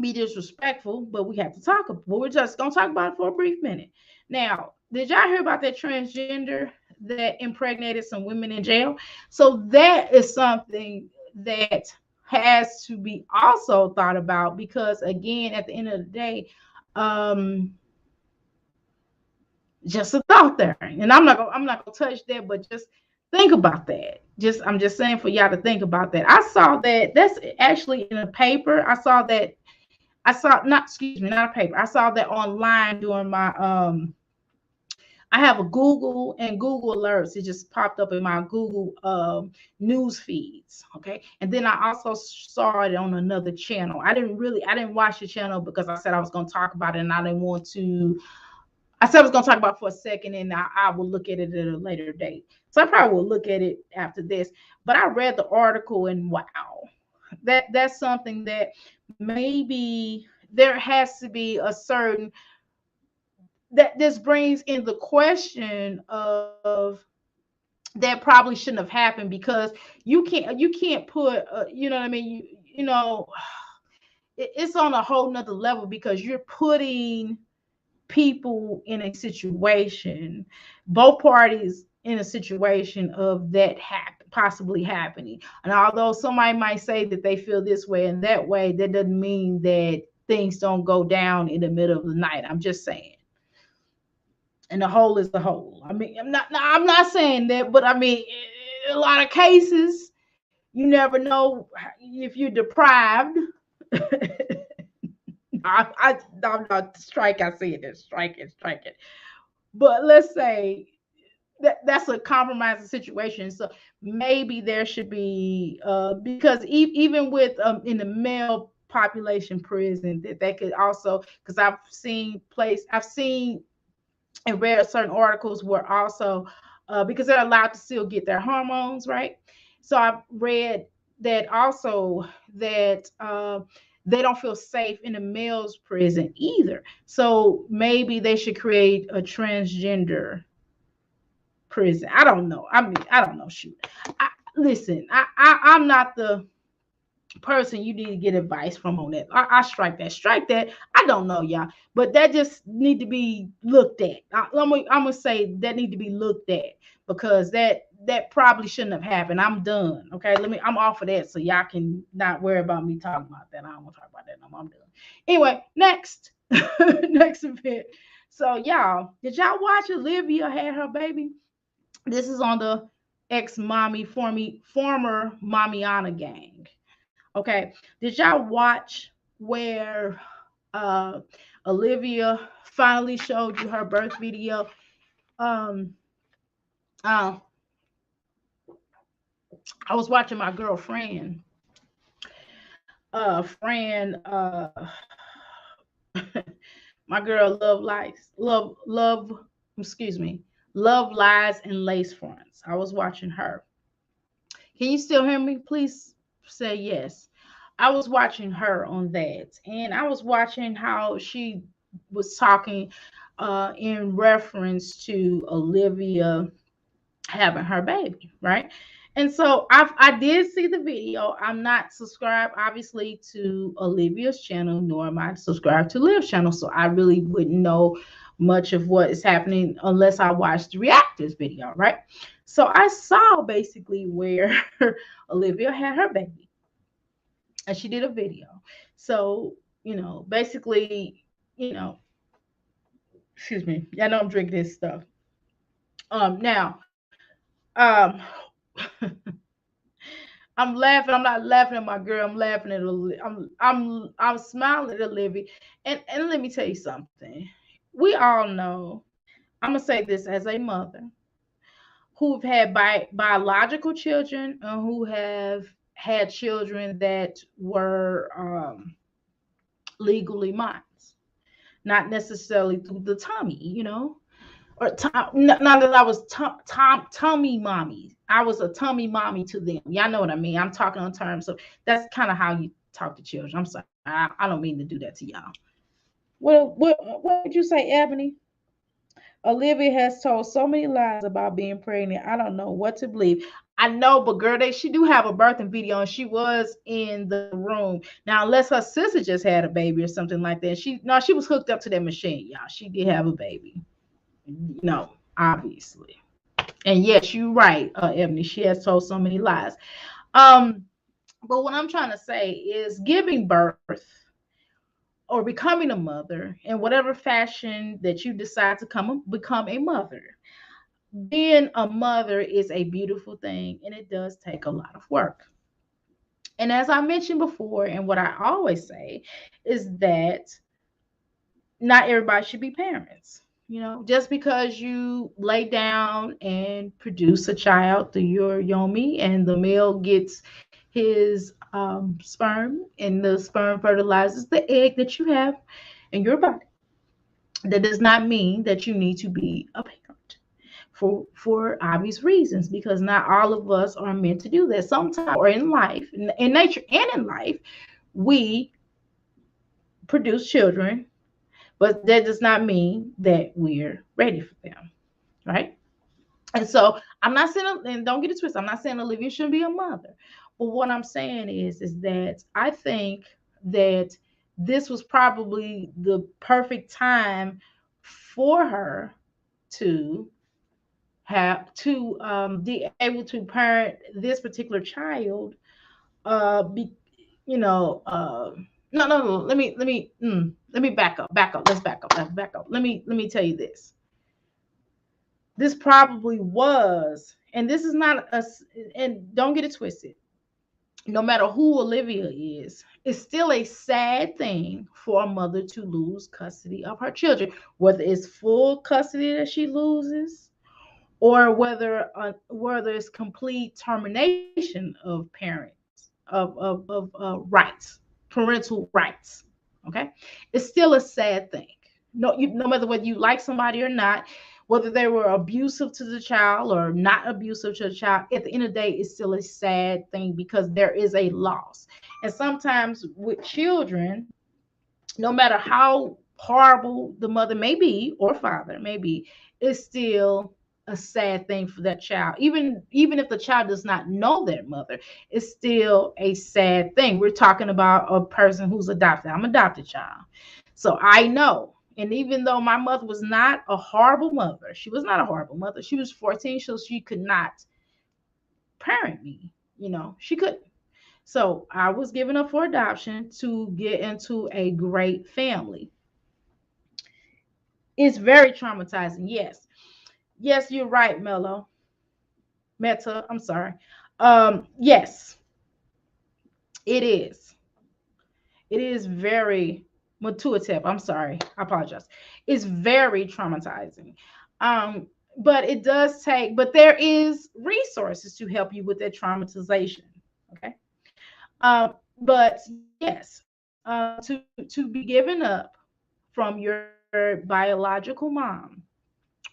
be disrespectful, but we have to talk about, but we're just gonna talk about it for a brief minute. Now, did y'all hear about that transgender that impregnated some women in jail? So that is something that has to be also thought about, because again, at the end of the day, just a thought there. And I'm not gonna touch that, but just Think about that. I'm just saying for y'all to think about that. I saw that that's actually in a paper. I saw not excuse me, not a paper. I saw that online during my I have a Google and Google alerts. It just popped up in my Google news feeds. Okay. And then I also saw it on another channel. I didn't watch the channel because I said I was going to talk about it and I didn't want to. I said I was going to talk about it for a second and I will look at it at a later date. So I probably will look at it after this. But I read the article and wow, that's something that maybe there has to be a certain that this brings in the question of that probably shouldn't have happened because you can't put you know what I mean you know it's on a whole nother level because you're putting people in a situation, both parties in a situation of that possibly happening. And although somebody might say that they feel this way and that way, that doesn't mean that things don't go down in the middle of the night. I'm just saying. And the whole is the whole. I mean, I'm not saying that, but I mean, in a lot of cases, you never know if you're deprived. I'm not strike. I see it. Strike it, strike it. But let's say that's a compromising situation. So maybe there should be because even with in the male population prison that they could also because I've seen and read certain articles were also because they're allowed to still get their hormones right. So I've read that also that they don't feel safe in the male's prison either. So maybe they should create a transgender prison. I don't know. I mean, I don't know. Shoot, listen. I'm not the person you need to get advice from on that. I strike that. Strike that. I don't know, y'all, but that just need to be looked at. I'm gonna say that need to be looked at because that probably shouldn't have happened. I'm done. Okay, I'm off of that, so y'all can not worry about me talking about that. I don't want to talk about that no more. I'm done. Anyway, next, next event. So y'all, did y'all watch Olivia had her baby? This is on the ex mommy former Mamiana gang. Okay. Did y'all watch where uh Olivia finally showed you her birth video? Um uh, I was watching my girlfriend friend my girl love excuse me love lies and lace fronts. I was watching her. Can you still hear me? Please say yes. I was watching her on that, and I was watching how she was talking in reference to Olivia having her baby, right? And so I did see the video. I'm not subscribed, obviously, to Olivia's channel, nor am I subscribed to Liv's channel. So I really wouldn't know much of what is happening unless I watched the reactors video, right? So I saw basically where Olivia had her baby and she did a video. So, basically, excuse me, I know I'm drinking this stuff. Now, um, I'm laughing. I'm not laughing at my girl. I'm laughing at I'm smiling at Olivia. And let me tell you something. We all know. I'm gonna say this as a mother who've had biological children and who have had children that were legally mine, not necessarily through the tummy, or not that I was tummy mommy. I was a tummy mommy to them. Y'all know what I mean. I'm talking on terms of that's kind of how you talk to children. I'm sorry. I don't mean to do that to y'all. What did you say, Ebony? Olivia has told so many lies about being pregnant. I don't know what to believe. I know, but girl, she do have a birthing video, and she was in the room. Now, unless her sister just had a baby or something like that, she was hooked up to that machine, y'all. She did have a baby. No, obviously. And yes, you're right, Ebony. She has told so many lies. But what I'm trying to say is giving birth or becoming a mother in whatever fashion that you decide to become a mother. being a mother is a beautiful thing, and it does take a lot of work. And as I mentioned before, and what I always say is that not everybody should be parents. You know, just because you lay down and produce a child through your yomi, and the male gets his sperm, and the sperm fertilizes the egg that you have in your body, that does not mean that you need to be a parent for obvious reasons, because not all of us are meant to do that. Sometimes, or in life, in nature and in life, we produce children, but that does not mean that we're ready for them, right? And so I'm not saying, and don't get it twisted, I'm not saying Olivia shouldn't be a mother, but what I'm saying is that I think that this was probably the perfect time for her to be able to parent this particular child. Be you know No, no, no, let me back up, let's back up. Let me tell you this. This probably was, and this is not a, and don't get it twisted, no matter who Olivia is, it's still a sad thing for a mother to lose custody of her children, whether it's full custody that she loses, or whether it's complete termination of parents of rights, parental rights. Okay, it's still a sad thing. No matter whether you like somebody or not, whether they were abusive to the child or not abusive to the child, at the end of the day, it's still a sad thing because there is a loss. And sometimes with children, no matter how horrible the mother may be or father may be, it's still a sad thing for that child. Even if the child does not know their mother, it's still a sad thing. We're talking about a person who's adopted. I'm adopted child. So I know. And even though my mother was not a horrible mother, she was not a horrible mother. She was 14, so she could not parent me. She couldn't. So I was given up for adoption to get into a great family. It's very traumatizing. Yes. Yes, you're right, Meta. I'm sorry. Yes, it is. It is very Matuatep. I'm sorry. I apologize. It's very traumatizing. Um, but it does take, but there is resources to help you with that traumatization. Okay. But yes, to be given up from your biological mom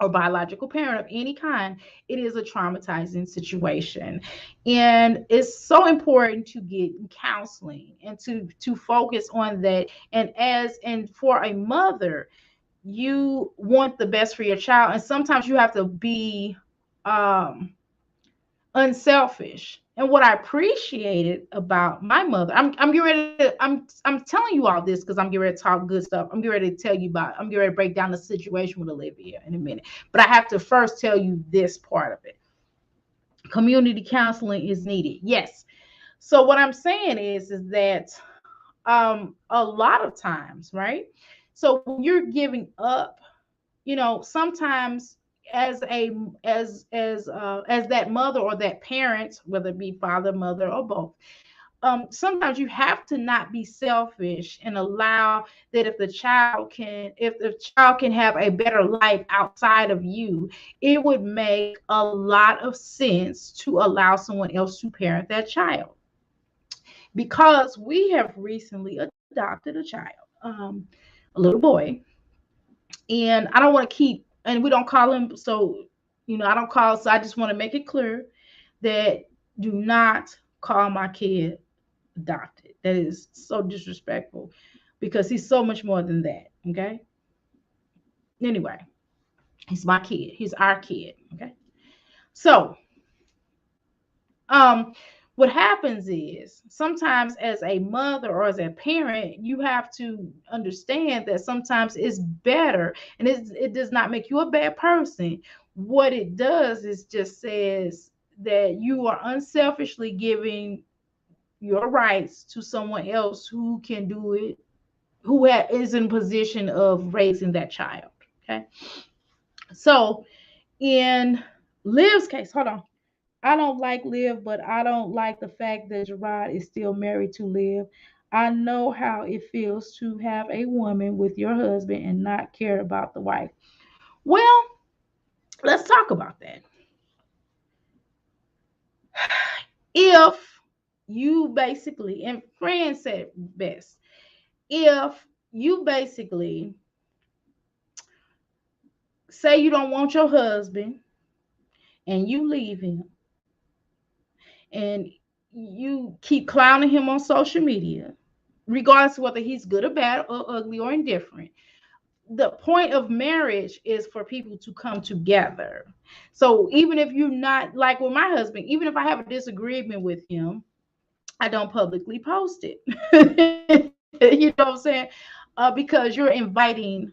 or biological parent of any kind, it is a traumatizing situation. And it's so important to get counseling and to focus on that. And for a mother, you want the best for your child. And sometimes you have to be um unselfish. And what I appreciated about my mother, I'm getting ready to, I'm telling you all this because I'm getting ready to talk good stuff. I'm getting ready to tell you about, I'm getting ready to break down the situation with Olivia in a minute. But I have to first tell you this part of it. Community counseling is needed. Yes. So what I'm saying is that a lot of times, right? So when you're giving up, sometimes as a as that mother or that parent, whether it be father, mother, or both, sometimes you have to not be selfish and allow that if the child can have a better life outside of you, it would make a lot of sense to allow someone else to parent that child. Because we have recently adopted a child, um, a little boy, and I don't want to keep, and we don't call him, so I don't call, so I just want to make it clear that do not call my kid adopted. That is so disrespectful because he's so much more than that. Okay. Anyway, he's my kid. He's our kid. Okay. So, um, what happens is sometimes as a mother or as a parent, you have to understand that sometimes it's better, and it does not make you a bad person. What it does is just says that you are unselfishly giving your rights to someone else who can do it, is in position of raising that child. Okay. So in Liv's case, hold on. I don't like Liv, but I don't like the fact that Gerard is still married to Liv. I know how it feels to have a woman with your husband and not care about the wife. Well, let's talk about that. If you basically, and Fran said best, if you basically say you don't want your husband and you leave him and you keep clowning him on social media, regardless of whether he's good or bad or ugly or indifferent, the point of marriage is for people to come together. So even if you're not like with my husband, even if I have a disagreement with him, I don't publicly post it. You know what I'm saying? Because you're inviting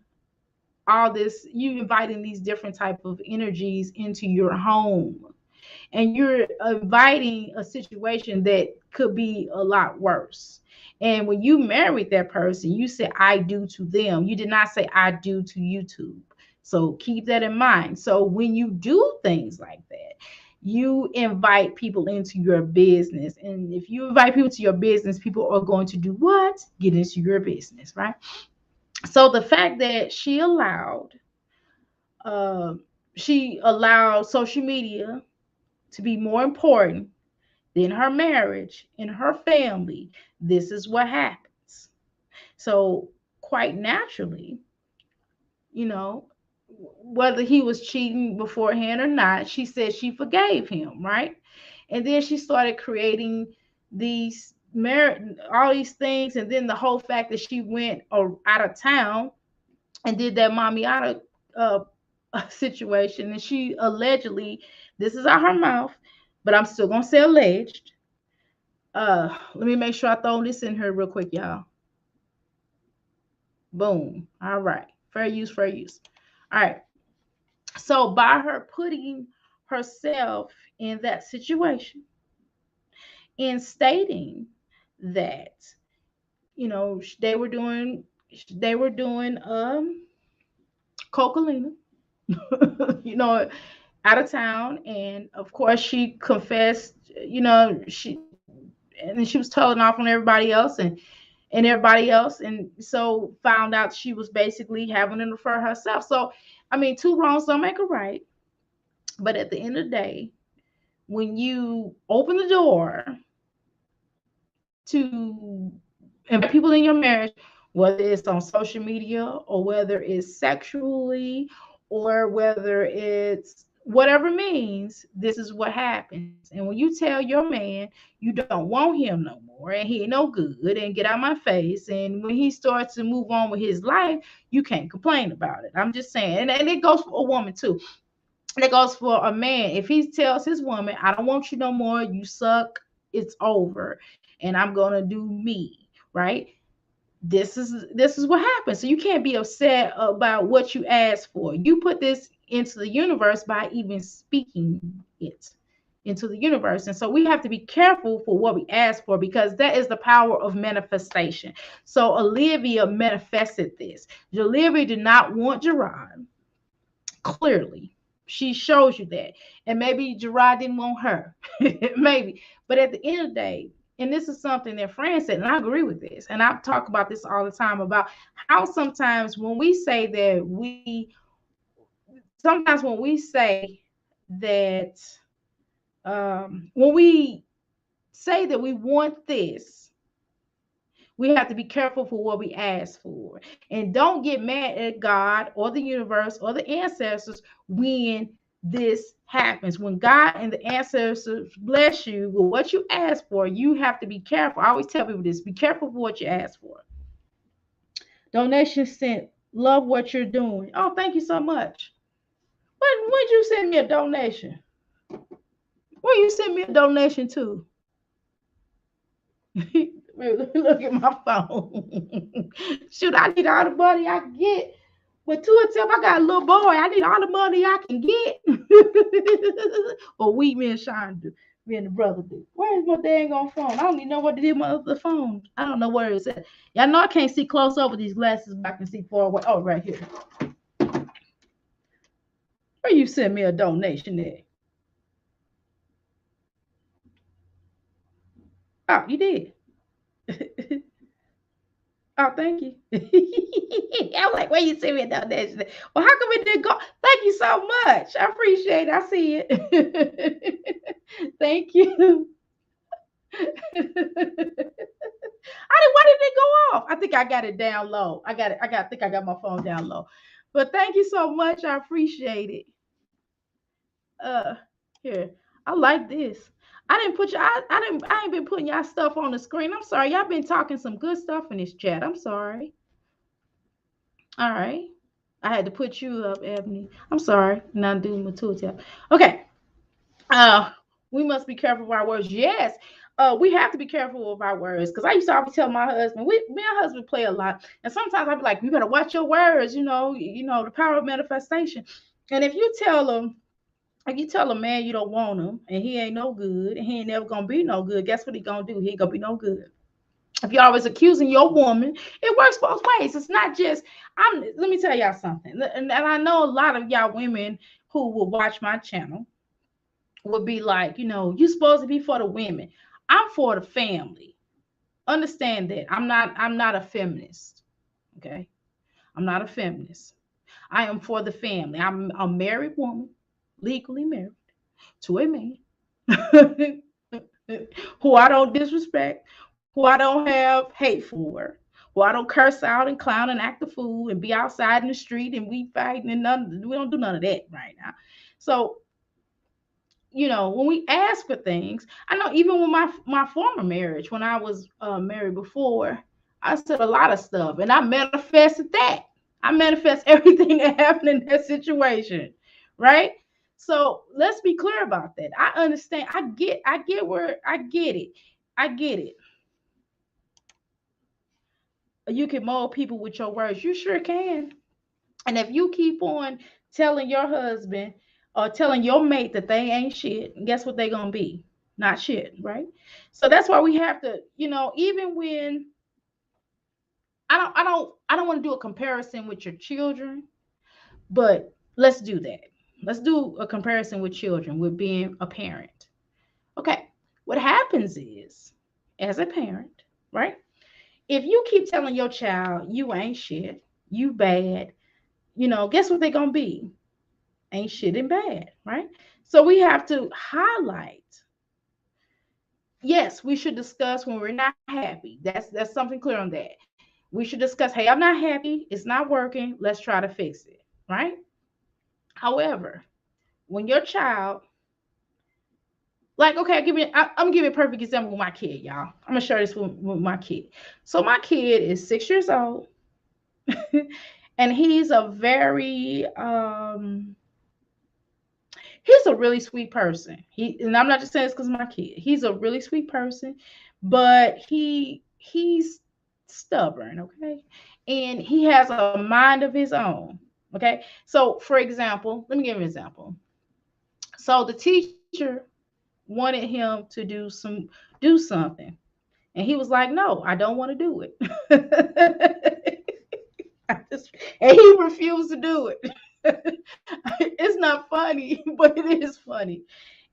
all this, you inviting these different type of energies into your home, and you're inviting a situation that could be a lot worse. And when you married that person, you said I do to them. You did not say I do to YouTube. So keep that in mind. So when you do things like that, you invite people into your business. And if you invite people to your business, people are going to do what? Get into your business, right? So the fact that uh, she allowed social media to be more important than her marriage and her family, this is what happens. So, quite naturally, you know, whether he was cheating beforehand or not, she said she forgave him, right? And then she started creating these all these things, and then the whole fact that she went out of town and did that mommy out of situation, and she allegedly, this is out her mouth, but I'm still gonna say alleged. Let me make sure I throw this in here real quick, y'all. Boom. All right. Fair use, fair use. All right. So by her putting herself in that situation and stating that, you know, they were doing Coca-Cola, you know, out of town, and of course she confessed, you know, she was telling off on everybody else, and everybody else, and so found out she was basically having to refer herself. So I mean, two wrongs don't make a right, but at the end of the day, when you open the door to invite people in your marriage, whether it's on social media or whether it's sexually or whether it's whatever means, this is what happens. And when you tell your man you don't want him no more and he ain't no good and get out my face, and when he starts to move on with his life, you can't complain about it. I'm just saying. And it goes for a woman too. And it goes for a man. If he tells his woman, I don't want you no more, you suck, it's over, and I'm gonna do me, right? This is what happens. So you can't be upset about what you asked for. You put this into the universe by even speaking it into the universe. And so we have to be careful for what we ask for, because that is the power of manifestation. So Olivia manifested this. Olivia did not want Gerard. Clearly, she shows you that. And maybe Gerard didn't want her. Maybe. But at the end of the day, and this is something that Fran said, and I agree with this, and I talk about this all the time, about how sometimes when we say that that when we say that we want this, we have to be careful for what we ask for. And don't get mad at God or the universe or the ancestors when this happens. When God and the ancestors bless you with what you ask for, you have to be careful. I always tell people this: be careful for what you ask for. Donation sent. Love what you're doing. Oh, thank you so much. When'd you send me a donation? Where you send me a donation to? Look at my phone. Shoot, I need all the money I can get. But to itself, I got a little boy. I need all the money I can get. Or we, me and Sean do. Me and the brother do. Where's my dang on phone? I don't even know what to do with my other phone. I don't know where it's at. Y'all know I can't see close over these glasses, but I can see far away. Oh, right here. Where you send me a donation at? Oh, you did. Oh, thank you. I'm like, where you see me down there? Well, how come it didn't go? Thank you so much. I appreciate it. I see it. Thank you. Why did it go off? I think I got it down low. I got it. I think I got my phone down low. But thank you so much. I appreciate it. Uh Here. I like this. I didn't put you I ain't been putting y'all stuff on the screen. I'm sorry. Y'all been talking some good stuff in this chat. I'm sorry. All right. I had to put you up, Ebony. I'm sorry. Not doing my tool tap. Okay. Uh, we must be careful of our words. Yes. We have to be careful of our words. Because I used to always tell my husband, me and my husband play a lot. And sometimes I'd be like, you better watch your words, the power of manifestation. And if you tell a man you don't want him and he ain't no good and he ain't never gonna be no good, guess what he gonna do? He ain't gonna be no good. If you're always accusing your woman, it works both ways. It's not just let me tell y'all something. And I know a lot of y'all women who will watch my channel would be like, you supposed to be for the women. I'm for the family. Understand that. I'm not a feminist. Okay. I'm not a feminist. I am for the family. I'm a married woman, legally married to a man who I don't disrespect, who I don't have hate for, who I don't curse out and clown and act a fool and be outside in the street and we fighting and we don't do none of that right now. So, when we ask for things, I know even with my former marriage, when I was married before, I said a lot of stuff and I manifested that. I manifest everything that happened in that situation, right? So let's be clear about that. I understand. I get it. I get it. You can mold people with your words. You sure can. And if you keep on telling your husband or telling your mate that they ain't shit, guess what they gonna be? Not shit, right? So that's why we have to, even when I don't want to do a comparison with your children, but let's do that. Let's do a comparison with children, with being a parent. Okay. What happens is, as a parent, right? If you keep telling your child you ain't shit, you bad, guess what they're gonna be? Ain't shit and bad, right? So we have to highlight. Yes, we should discuss when we're not happy. That's something clear on that. We should discuss, hey, I'm not happy, it's not working, let's try to fix it, right? However, when your child, like, okay, I'm gonna give you a perfect example with my kid, y'all. I'm gonna share this with my kid. So my kid is 6 years old, and he's a really sweet person. And I'm not just saying this because of my kid. He's a really sweet person, but he's stubborn, okay? And he has a mind of his own. Okay. So for example, let me give you an example. So the teacher wanted him to do something. And he was like, no, I don't want to do it. And he refused to do it. It's not funny, but it is funny.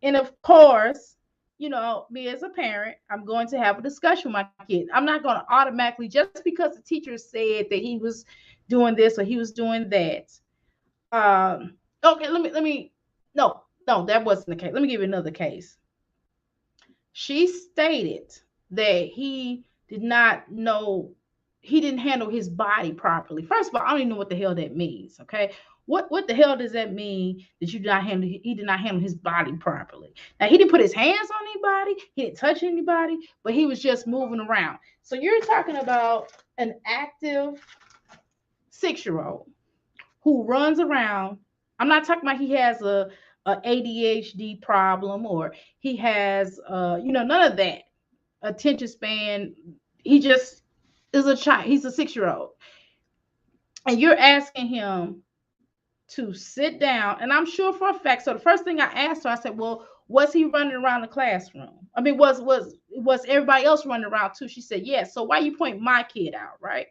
And of course, me as a parent, I'm going to have a discussion with my kid. I'm not going to automatically, just because the teacher said that he was doing this or he was doing that. Okay, no, that wasn't the case. Let me give you another case. She stated that he didn't handle his body properly. First of all, I don't even know what the hell that means. Okay. What the hell does that mean that he did not handle his body properly? Now he didn't put his hands on anybody, he didn't touch anybody, but he was just moving around. So you're talking about an active 6-year-old who runs around. I'm not talking about he has a ADHD problem or he has none of that attention span. He just is a child. He's a 6-year-old, and you're asking him to sit down. And I'm sure for a fact. So the first thing I asked her, I said, "Well, was he running around the classroom? I mean, was everybody else running around too?" She said, "Yes." So why you point my kid out, right?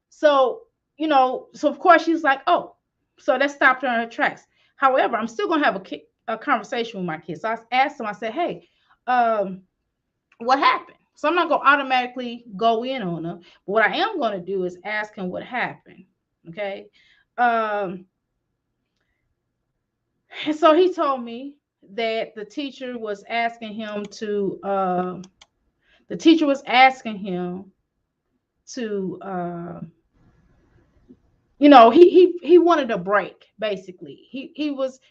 So so of course she's like, "Oh," so that stopped her in her tracks. However, I'm still gonna have a conversation with my kids. So I asked them. I said, "Hey, what happened?" So I'm not going to automatically go in on him. But what I am going to do is ask him what happened. Okay. Um, and so he told me that the teacher was asking him to he wanted a break. Basically, she was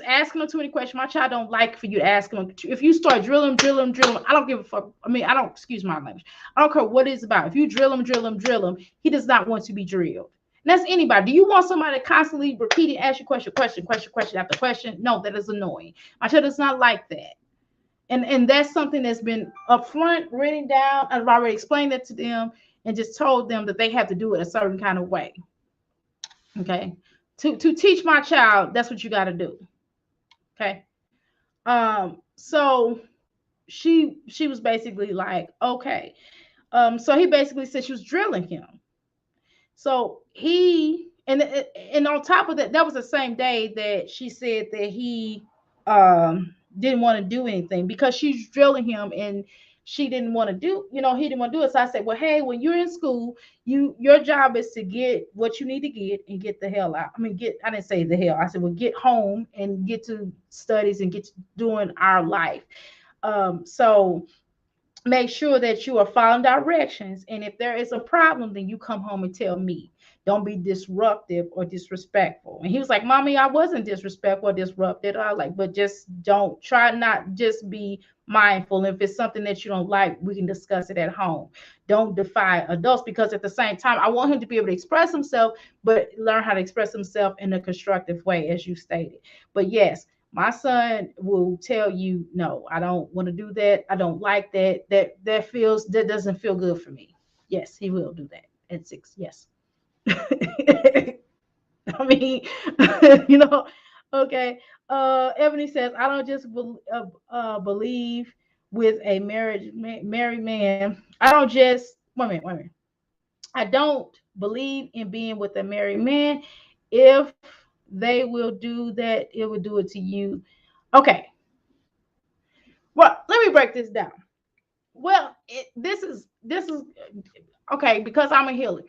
asking him too many questions. My child don't like for you to ask him. If you start drill him, I don't give a fuck. I mean, I don't, excuse my language, I don't care what it's about. If you drill him, he does not want to be drilled. And that's anybody. Do you want somebody to constantly repeat and ask you question after question? No, that is annoying. My child does not like that. And that's something that's been upfront written down. I've already explained that to them and just told them that they have to do it a certain kind of way. Okay. To teach my child, that's what you got to do. Okay. So she was basically like, okay. So he basically said she was drilling him. So he and on top of that, that was the same day that she said that he didn't want to do anything because she's drilling him and she didn't want to do, he didn't want to do it. So I said, well, hey, when you're in school, your job is to get what you need to get and get the hell out. I mean, I didn't say the hell. I said, well, get home and get to studies and get to doing our life. So make sure that you are following directions. And if there is a problem, then you come home and tell me. Don't be disruptive or disrespectful. And he was like, Mommy, I wasn't disrespectful or disruptive. I was like, but just don't try, not just be mindful. If it's something that you don't like, we can discuss it at home. Don't defy adults, because at the same time, I want him to be able to express himself, but learn how to express himself in a constructive way, as you stated. But yes, my son will tell you, no, I don't want to do that. I don't like that. That doesn't feel good for me. Yes, he will do that at 6. Yes. I mean, you know, okay. Ebony says, I don't just believe with a married man. I don't just, wait a minute. I don't believe in being with a married man. If they will do that, it will do it to you. Okay. Well, let me break this down. Well, this is okay because I'm a healer.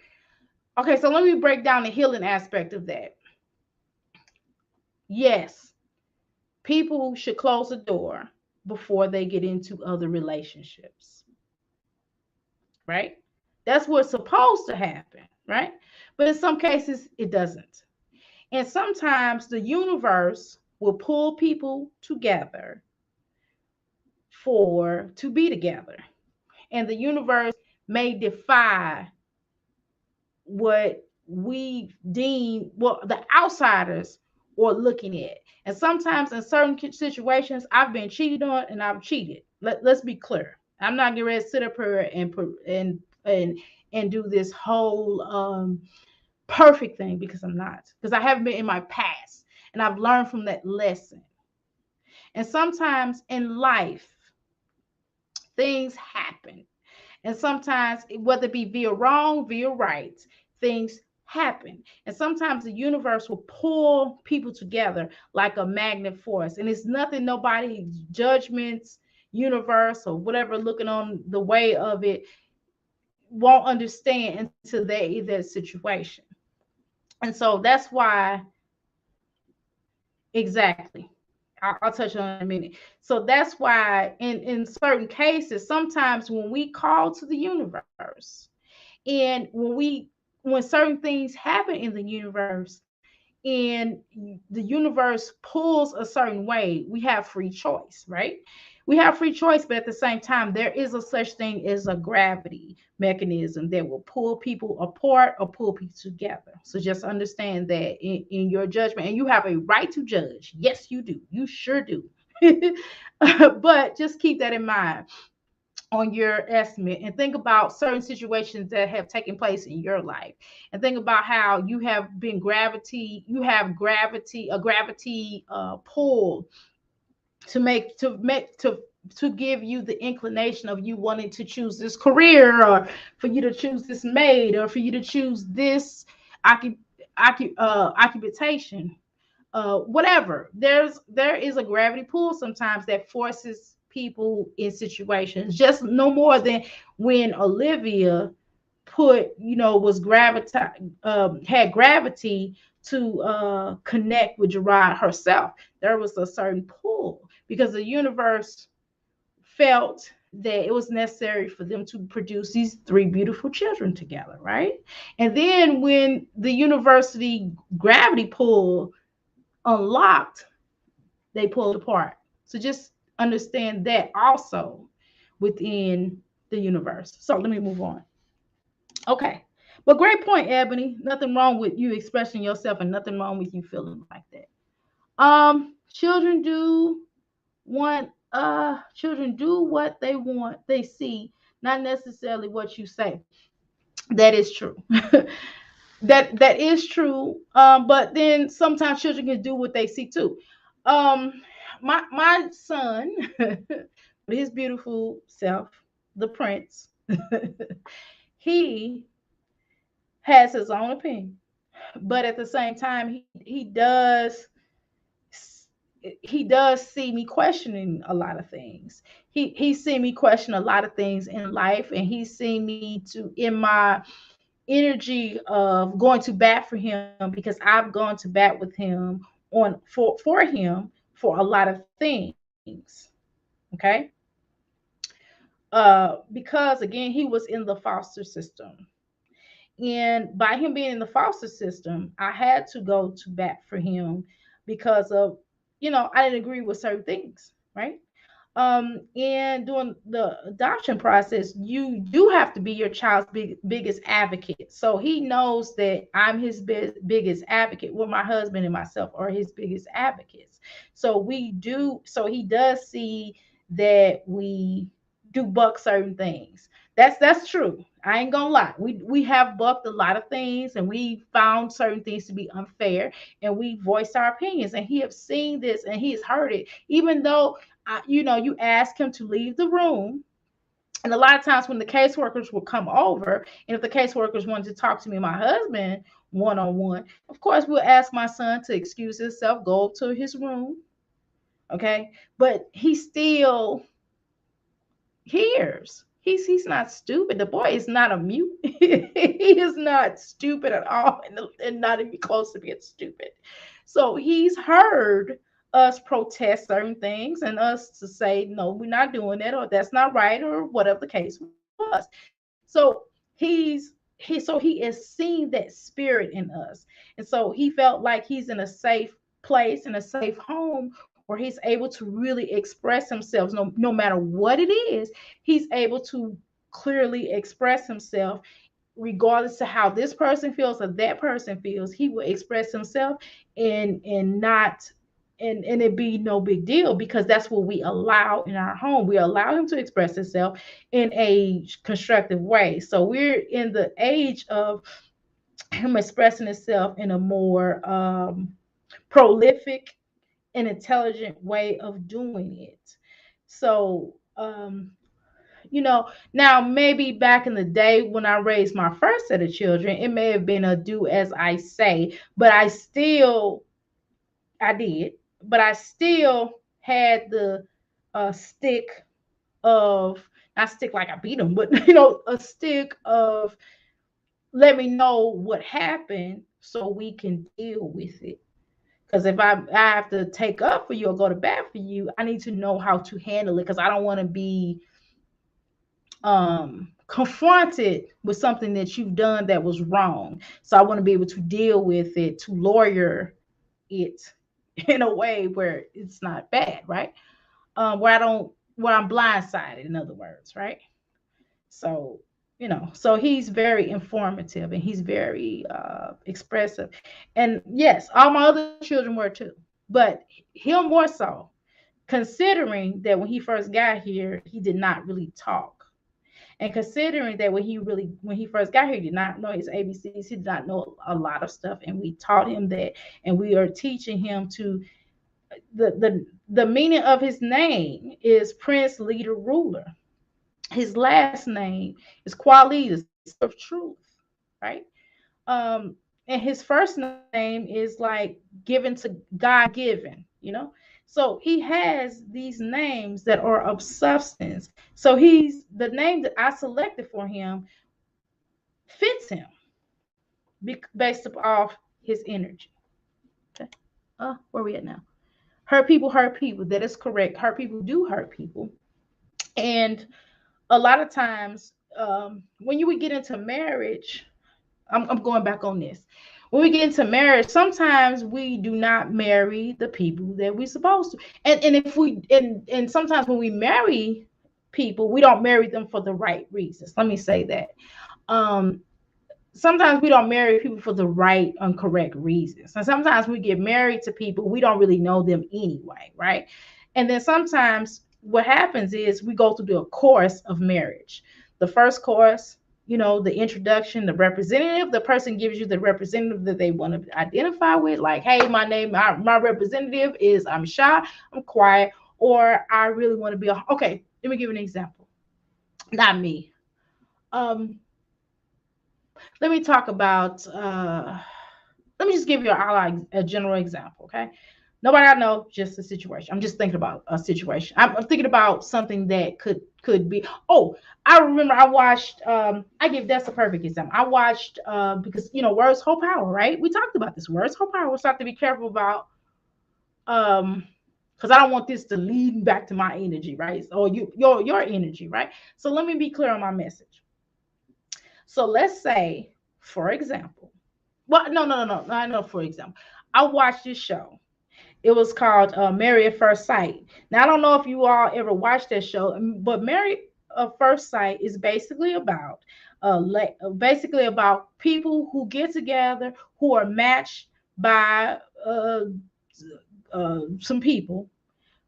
Okay, so let me break down the healing aspect of that. Yes, people should close the door before they get into other relationships, right? That's what's supposed to happen, right? But in some cases, it doesn't. And sometimes the universe will pull people together for to be together. And the universe may defy what we deem what the outsiders are looking at. And sometimes in certain situations, I've been cheated on and I've cheated. Let's be clear. I'm not getting ready to sit up here and do this whole perfect thing, because I'm not. Because I haven't been in my past and I've learned from that lesson. And sometimes in life, things happen. And sometimes, whether it be via wrong, via right, things happen. And sometimes the universe will pull people together like a magnet force. And it's nothing, nobody, judgments, universe, or whatever, looking on the way of it, won't understand until they're in that situation. And so that's why, exactly. I'll touch on it in a minute. So that's why in certain cases, sometimes when we call to the universe, and when certain things happen in the universe and the universe pulls a certain way, we have free choice, right? We have free choice, but at the same time, there is a such thing as a gravity mechanism that will pull people apart or pull people together. So just understand that in your judgment, and you have a right to judge. Yes, you do. You sure do. But just keep that in mind on your estimate, and think about certain situations that have taken place in your life, and think about how a gravity pull to give you the inclination of you wanting to choose this career, or for you to choose this mate, or for you to choose this occupation, whatever. There is a gravity pull sometimes that forces people in situations, just no more than when Olivia put, was had gravity to connect with Gerard herself. There was a certain pull because the universe felt that it was necessary for them to produce these three beautiful children together, right? And then when the university gravity pull unlocked, they pulled apart. So just understand that also within the universe. So let me move on. Okay. But great point, Ebony. Nothing wrong with you expressing yourself and nothing wrong with you feeling like that. Children do children do what they want, they see, not necessarily what you say. That is true. That is true. But then sometimes children can do what they see too. Um, my son, his beautiful self, the prince, he has his own opinion, but at the same time, he does see me questioning a lot of things. He seen me question a lot of things in life, and he's seen me to in my energy of going to bat for him because I've gone to bat with him on for him for a lot of things. Okay. Because again, he was in the foster system. And by him being in the foster system, I had to go to bat for him because of, I didn't agree with certain things, right? And during the adoption process, you do have to be your child's biggest advocate. So he knows that I'm his biggest advocate. Well, my husband and myself are his biggest advocates. So he does see that we do buck certain things. That's true. I ain't gonna lie. We have bucked a lot of things, and we found certain things to be unfair, and we voiced our opinions. And he has seen this, and he has heard it. Even though, you ask him to leave the room, and a lot of times when the caseworkers will come over, and if the caseworkers wanted to talk to me and my husband one on one, of course we'll ask my son to excuse himself, go to his room, okay. But he still hears. He's not stupid. The boy is not a mute. He is not stupid at all, and not even close to being stupid. So he's heard us protest certain things and us to say, no, we're not doing that, or that's not right, or whatever the case was. So he is seeing that spirit in us. And so he felt like he's in a safe place, in a safe home, where he's able to really express himself, no matter what it is. He's able to clearly express himself regardless to how this person feels or that person feels. He will express himself, and not and it be no big deal, because that's what we allow in our home. We allow him to express himself in a constructive way. So we're in the age of him expressing himself in a more prolific and intelligent way of doing it. So now maybe back in the day when I raised my first set of children, it may have been a do as I say, but I did, but I still had the stick of, not stick like I beat them, but a stick of, let me know what happened so we can deal with it. Because if I have to take up for you or go to bat for you, I need to know how to handle it, because I don't want to be confronted with something that you've done that was wrong. So I want to be able to deal with it, to lawyer it in a way where it's not bad, right? Where I'm blindsided, in other words, right? So, so he's very informative, and he's very expressive. And yes, all my other children were too, but him more so, considering that when he first got here, he did not really talk. And considering that when he first got here, he did not know his ABCs, he did not know a lot of stuff, and we taught him that, and we are teaching him to the meaning of his name is Prince, Leader, Ruler. His last name is Kweli, the seeker of truth, right? And his first name is like given to God given, So he has these names that are of substance. So he's the name that I selected for him fits him based off his energy. Okay. Where are we at now? Hurt people hurt people. That is correct. Hurt people do hurt people. And a lot of times, when you would get into marriage, I'm going back on this. When we get into marriage, sometimes we do not marry the people that we're supposed to. And if we and sometimes when we marry people, we don't marry them for the right reasons. Let me say that. Um, Sometimes we don't marry people for the right and correct reasons. And sometimes we get married to people we don't really know them anyway, right? And then sometimes what happens is we go through the course of marriage. The first course, the introduction, the representative, the person gives you the representative that they want to identify with, like, hey, my representative is I'm shy, I'm quiet, or I really want to be okay. Let me give you an example. Not me. Um, let me talk about let me just give you a general example, okay? Nobody I know, just a situation. I'm just thinking about a situation. I'm thinking about something that could be. Oh, I remember I watched. That's a perfect example. I watched because words hold power, right? We talked about this. Words hold power. So I have to be careful about because I don't want this to lead back to my energy, right? Or your energy, right? So let me be clear on my message. So let's say, for example, well, no. I know, for example, I watched this show. It was called Married at First Sight. Now, I don't know if you all ever watched that show, but Married at First Sight is basically about people who get together who are matched by some people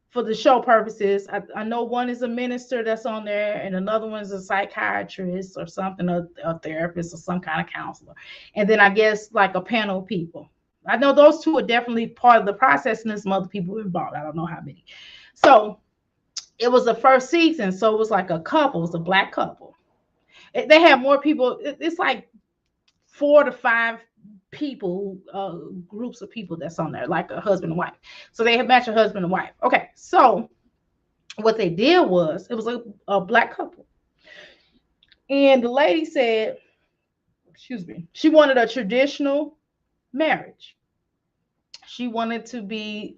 for the show purposes. I know one is a minister that's on there, and another one is a psychiatrist or something, a therapist or some kind of counselor. And then I guess like a panel of people. I know those two are definitely part of the process, and there's some other people involved. I don't know how many. So it was the first season, so it was like a couple, it was a black couple. They had more people. It's like 4 to 5 people, groups of people that's on there, like a husband and wife. So they have matched a husband and wife. Okay, so what they did was it was a black couple, and the lady said, excuse me, she wanted a traditional marriage. She wanted to be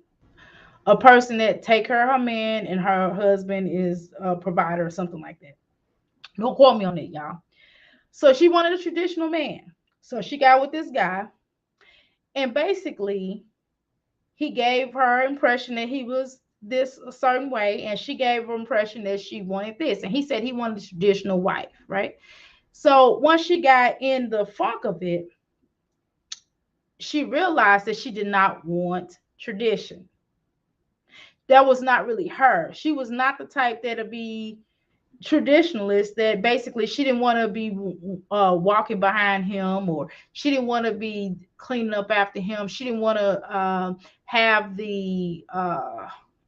a person that take care of her man, and her husband is a provider or something like that. Don't quote me on it, y'all. So she wanted a traditional man. So she got with this guy, and basically he gave her impression that he was this a certain way, and she gave her impression that she wanted this, and he said he wanted a traditional wife, right? So once she got in the funk of it, she realized that she did not want tradition. That was not really her. She was not the type that'd be traditionalist, that basically she didn't want to be walking behind him, or she didn't want to be cleaning up after him. She didn't want to have the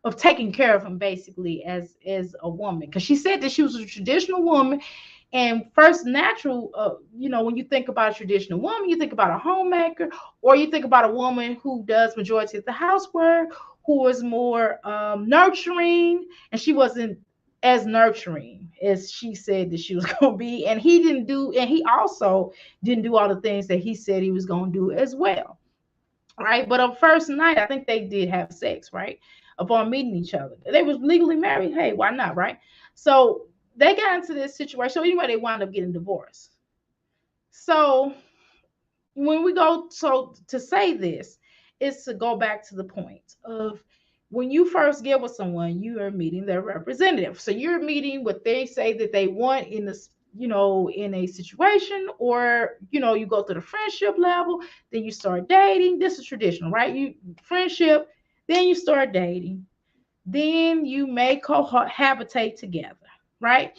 of taking care of him basically as a woman, because she said that she was a traditional woman. And first natural, when you think about a traditional woman, you think about a homemaker, or you think about a woman who does majority of the housework, who is more nurturing, and she wasn't as nurturing as she said that she was going to be. And he also didn't do all the things that he said he was going to do as well, right? But on first night, I think they did have sex, right? Upon meeting each other, they was legally married. Hey, why not, right? So they got into this situation. So anyway, they wound up getting divorced. So when we go, so to say this is to go back to the point of when you first get with someone, you are meeting their representative. So you're meeting what they say that they want in this, in a situation, or you go to the friendship level, then you start dating. This is traditional, right? You friendship, then you start dating, then you may cohabitate together, right?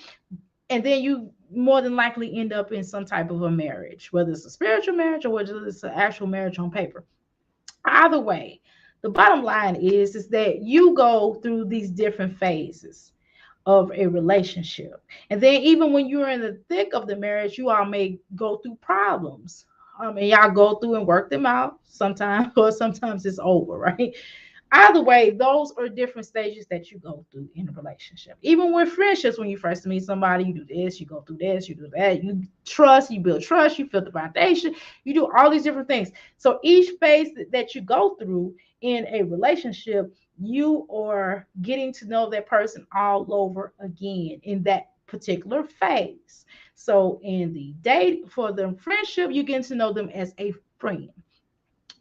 And then you more than likely end up in some type of a marriage, whether it's a spiritual marriage or whether it's an actual marriage on paper. Either way, the bottom line is that you go through these different phases of a relationship. And then even when you're in the thick of the marriage, you all may go through problems. And y'all go through and work them out sometimes, or sometimes it's over, right? either way, those are different stages that you go through in a relationship. Even with friendships, when you first meet somebody, you do this, you go through this, you do that, you trust, you build trust, you build the foundation, you do all these different things. So each phase that you go through in a relationship, you are getting to know that person all over again in that particular phase. So in the date for the friendship, you get to know them as a friend.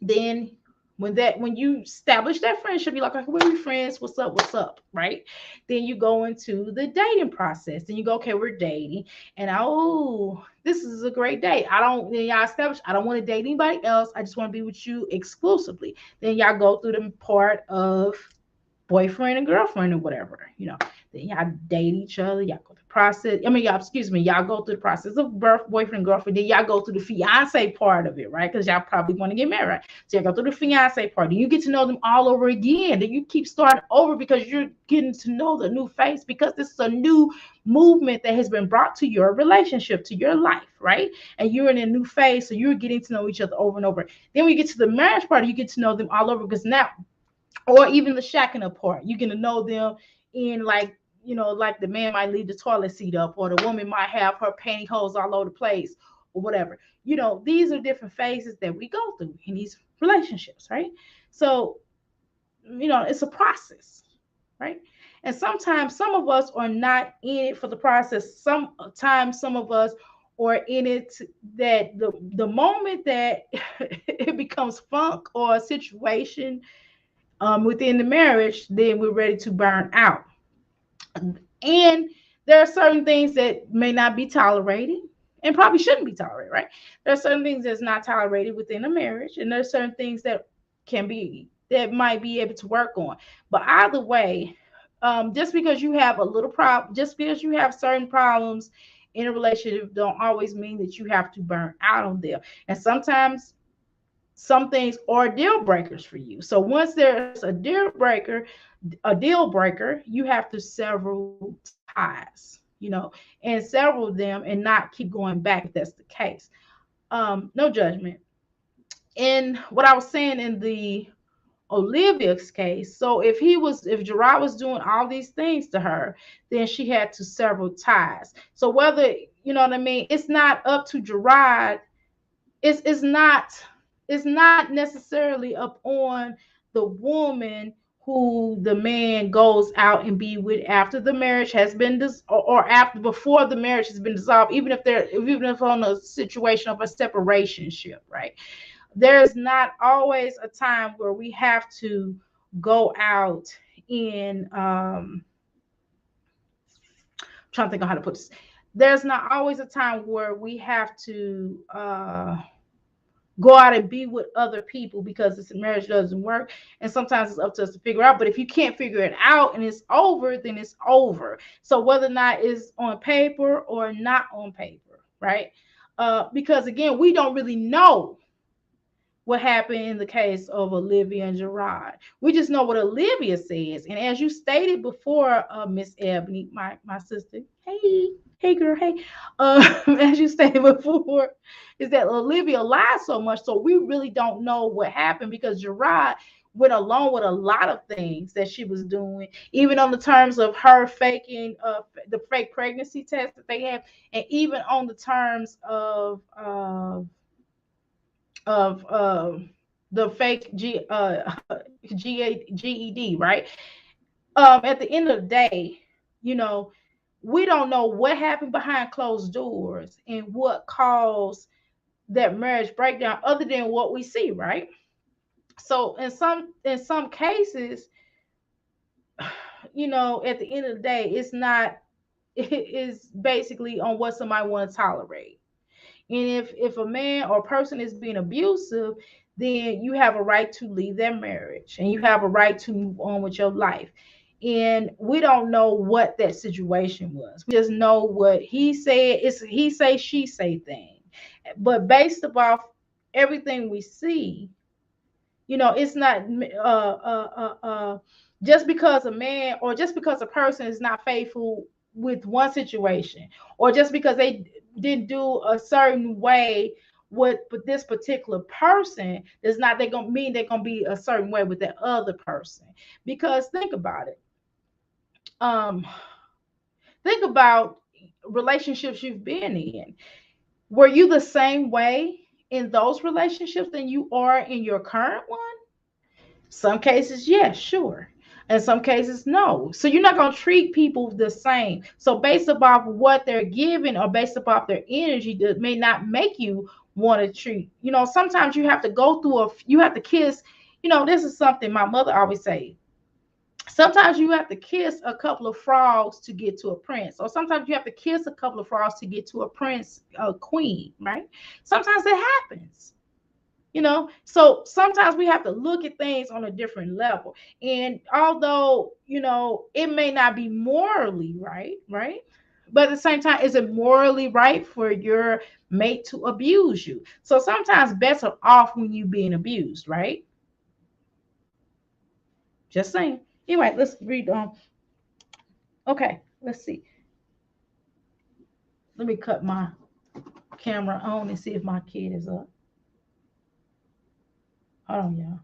Then when you establish that friendship, you're like, okay, we're friends, what's up, right? Then you go into the dating process. Then you go, okay, we're dating, and oh, this is a great date. I don't Then y'all establish, I don't want to date anybody else, I just want to be with you exclusively. Then y'all go through the part of boyfriend and girlfriend or whatever, then y'all date each other, y'all go through the process. I mean, y'all, excuse me, y'all go through the process of birth, boyfriend and girlfriend. Then y'all go through the fiance part of it, right? Because y'all probably want to get married, right? So y'all go through the fiance part. Then you get to know them all over again. Then you keep starting over because you're getting to know the new face, because this is a new movement that has been brought to your relationship, to your life, right? And you're in a new phase, so you're getting to know each other over and over. Then when you get to the marriage part, you get to know them all over, because now, or even the shacking apart, you're gonna know them in, like, like the man might leave the toilet seat up, or the woman might have her pantyhose all over the place, or whatever. These are different phases that we go through in these relationships, right? So, it's a process, right? And sometimes some of us are not in it for the process. Sometimes some of us are in it that the moment that it becomes funk or a situation within the marriage, then we're ready to burn out. And there are certain things that may not be tolerated and probably shouldn't be tolerated, right? There are certain things that's not tolerated within a marriage, and there's certain things that might be able to work on. But either way, just because you have a little problem, just because you have certain problems in a relationship, don't always mean that you have to burn out on them. And sometimes some things are deal breakers for you. So once there's a deal breaker, you have to sever ties, and several of them, and not keep going back if that's the case. No judgment. And what I was saying in the Olivia's case, so if Gerard was doing all these things to her, then she had to sever ties. So whether, you know what I mean, it's not up to Gerard. It's not necessarily up on the woman who the man goes out and be with after the marriage has been or after, before the marriage has been dissolved, even if on a situation of a separation ship, right? There's not always a time where we have to go out in I'm trying to think of how to put this. There's not always a time where we have to go out and be with other people because this marriage doesn't work. And sometimes it's up to us to figure out. But if you can't figure it out and it's over, then it's over. So whether or not it's on paper or not on paper, right? Because again, we don't really know what happened in the case of Olivia and Gerard. We just know what Olivia says. And as you stated before, Miss Ebony, my sister, hey girl, hey. As you stated before, is that Olivia lied so much, so we really don't know what happened, because Gerard went along with a lot of things that she was doing, even on the terms of her faking the fake pregnancy test that they have, and even on the terms of the fake GED, right? At the end of the day, you know, we don't know what happened behind closed doors and what caused that marriage breakdown, other than what we see, right? So in some cases, at the end of the day, it's not. It is basically on what somebody want to tolerate. And if a man or a person is being abusive, then you have a right to leave their marriage and you have a right to move on with your life. And we don't know what that situation was. We just know what he said. It's he say, she say thing. But based off everything we see, it's not just because a man or just because a person is not faithful with one situation, or just because they didn't do a certain way what but this particular person does not they're gonna mean they're gonna be a certain way with that other person. Because think about it. Um, think about relationships you've been in. Were you the same way in those relationships than you are in your current one? Some cases, yes, sure. In some cases, no. So you're not going to treat people the same. So based upon what they're giving or based upon their energy, that may not make you want to treat. Sometimes you have to go through you have to kiss. This is something my mother always say. Sometimes you have to kiss a couple of frogs to get to a prince, or sometimes you have to kiss a couple of frogs to get to a prince, a queen, right? Sometimes it happens. So sometimes we have to look at things on a different level. And although it may not be morally right, but at the same time, is it morally right for your mate to abuse you? So sometimes bets are off when you being abused, right? Just saying. Anyway, let's read on. Okay, let's see. Let me cut my camera on and see if my kid is up. Hold on, y'all.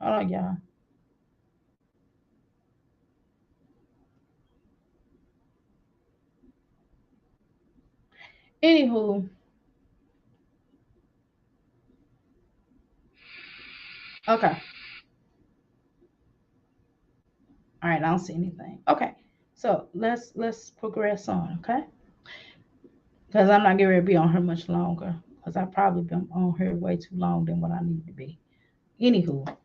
Hold on, y'all. Anywho, okay. All right, I don't see anything. Okay, so let's progress on, okay? Because I'm not getting ready to be on here much longer. Because I've probably been on here way too long than what I need to be. Anywho, all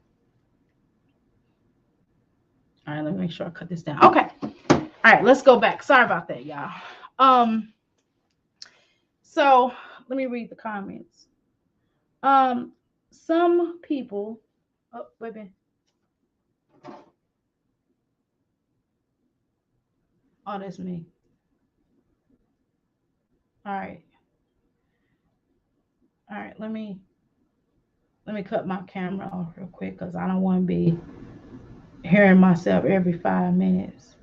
right, let me make sure I cut this down. Okay, all right, let's go back. Sorry about that, y'all. Um, so let me read the comments. Um, some people. Oh, wait a minute. Oh, that's me. All right. All right. Let me cut my camera off real quick because I don't want to be hearing myself every 5 minutes.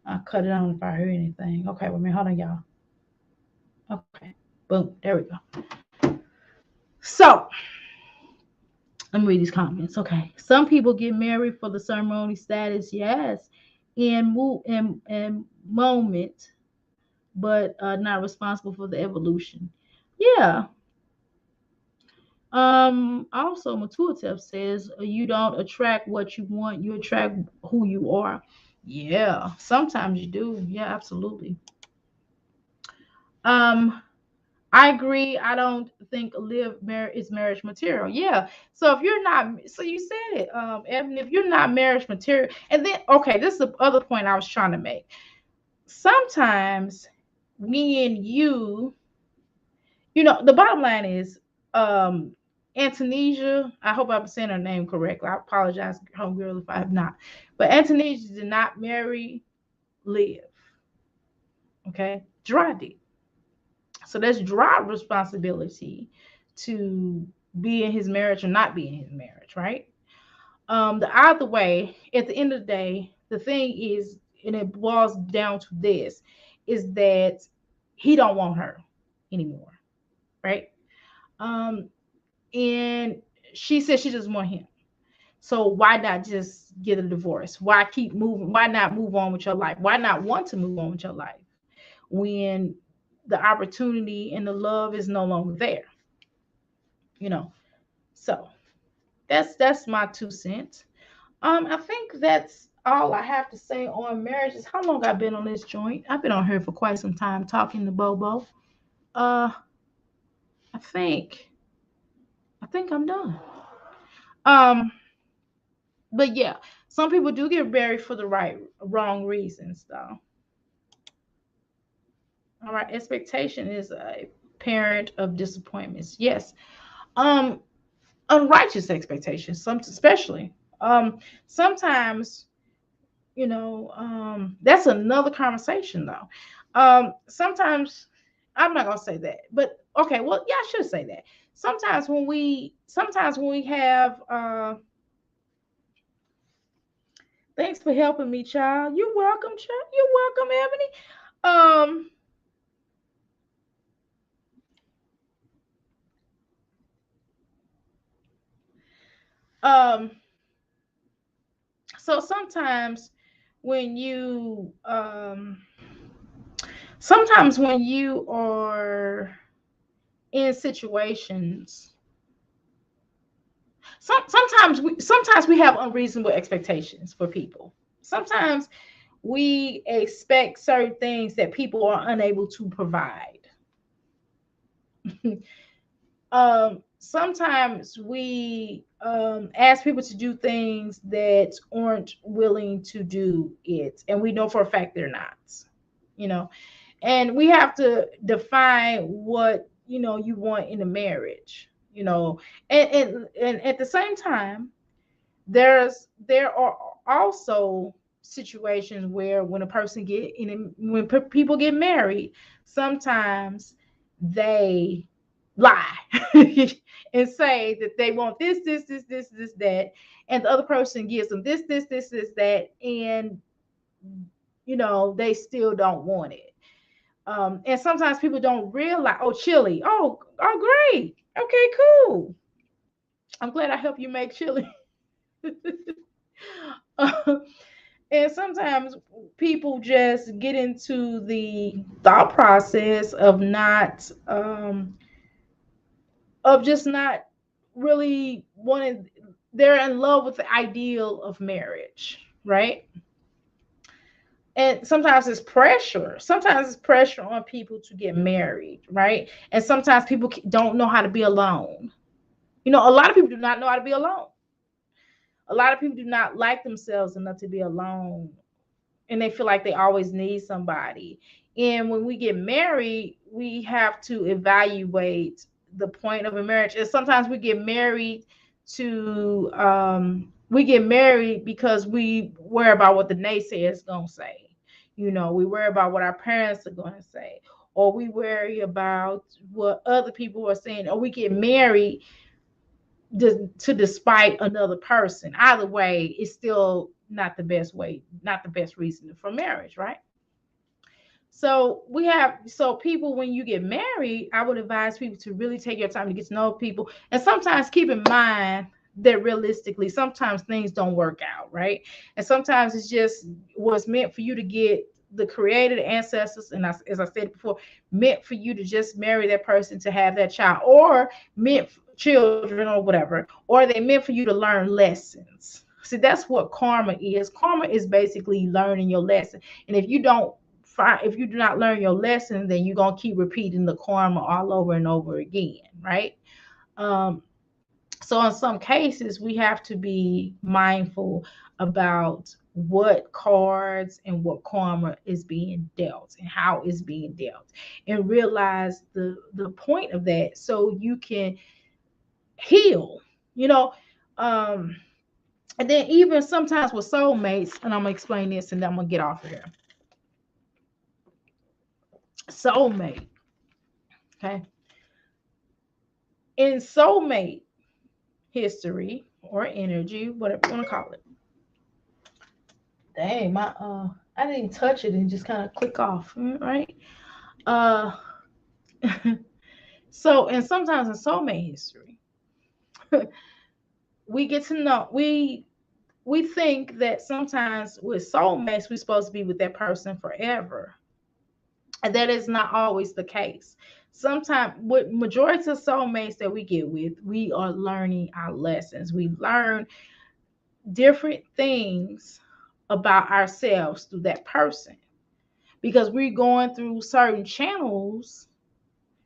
I'll cut it on if I hear anything. Okay, well, hold on, y'all. Okay. Boom. There we go. So let me read these comments. Okay. Some people get married for the ceremony status, yes, in moment, but not responsible for the evolution. Yeah. Also Matuatep says you don't attract what you want, you attract who you are. Yeah, sometimes you do. Yeah, absolutely. Um, I agree. I don't think live marriage is marriage material. Yeah. So if you're not, so you said it, Evan, if you're not marriage material, and then okay, this is the other point I was trying to make. Sometimes when the bottom line is, um, Antonesia, I hope I'm saying her name correctly. I apologize, homegirl, if I have not. But Antonesia did not marry Liv. Okay, Dry did. So that's Dry responsibility to be in his marriage or not be in his marriage, right? The either way, at the end of the day, the thing is, and it boils down to this, is that he don't want her anymore, right? Um, and she said she doesn't want him. So why not just get a divorce? Why keep moving? Why not move on with your life? Why not want to move on with your life when the opportunity and the love is no longer there? You know. So that's my 2 cents. I think that's all I have to say on marriages. How long I've been on this joint? I've been on here for quite some time talking to Bobo. Uh, I think I'm done. Um, but yeah, some people do get married for the wrong reasons, though. All right, expectation is a parent of disappointments. Yes. Um, Unrighteous expectations, some especially. Sometimes that's another conversation though. Sometimes I'm not gonna say that, but okay, well, yeah, I should say that. sometimes when we have thanks for helping me, child. You're welcome, child. You're welcome, Ebony. Um so when you um sometimes when you are in situations, sometimes we have unreasonable expectations for people. Sometimes we expect certain things that people are unable to provide. Sometimes we ask people to do things that aren't willing to do it, and we know for a fact they're not. You know, and we have to define what you want in a marriage. And at the same time, there are also situations where when a person get in when people get married, sometimes they lie and say that they want this that, and the other person gives them this that, and they still don't want it. And sometimes people don't realize, oh, chili, oh great, okay, cool, I'm glad I helped you make chili. And sometimes people just get into the thought process of just not really wanting. They're in love with the ideal of marriage, right? And sometimes it's pressure on people to get married, right? And sometimes people don't know how to be alone. A lot of people do not know how to be alone. A lot of people do not like themselves enough to be alone, and they feel like they always need somebody. And when we get married, we have to evaluate the point of a marriage. And sometimes we get married because we worry about what the naysayers gonna say. We worry about what our parents are gonna say, or we worry about what other people are saying, or we get married to despite another person. Either way, it's still not the best way, not the best reason for marriage, right? So people, when you get married, I would advise people to really take your time to get to know people, and sometimes keep in mind that realistically, sometimes things don't work out, right? And sometimes it's just was meant for you to get the creator, the ancestors, and as I said before, meant for you to just marry that person to have that child, or meant for children, or whatever, or they meant for you to learn lessons. See, that's what karma is. Karma is basically learning your lesson. And if you do not learn your lesson, then you're gonna keep repeating the karma all over and over again, right? Um, so in some cases, we have to be mindful about what cards and what karma is being dealt and how it's being dealt, and realize the point of that, so you can heal. You know, um, and then even sometimes with soulmates, and I'm gonna explain this, and then I'm gonna get off of here. Soulmate, okay? In soulmate history or energy, whatever you want to call it. Dang, I didn't touch it and just kind of click off, right? Uh, so and sometimes in soulmate history, we get to know we think that sometimes with soulmates we're supposed to be with that person forever, and that is not always the case. Sometimes with majority of soulmates that we get with, we are learning our lessons. We learn different things about ourselves through that person, because we're going through certain channels.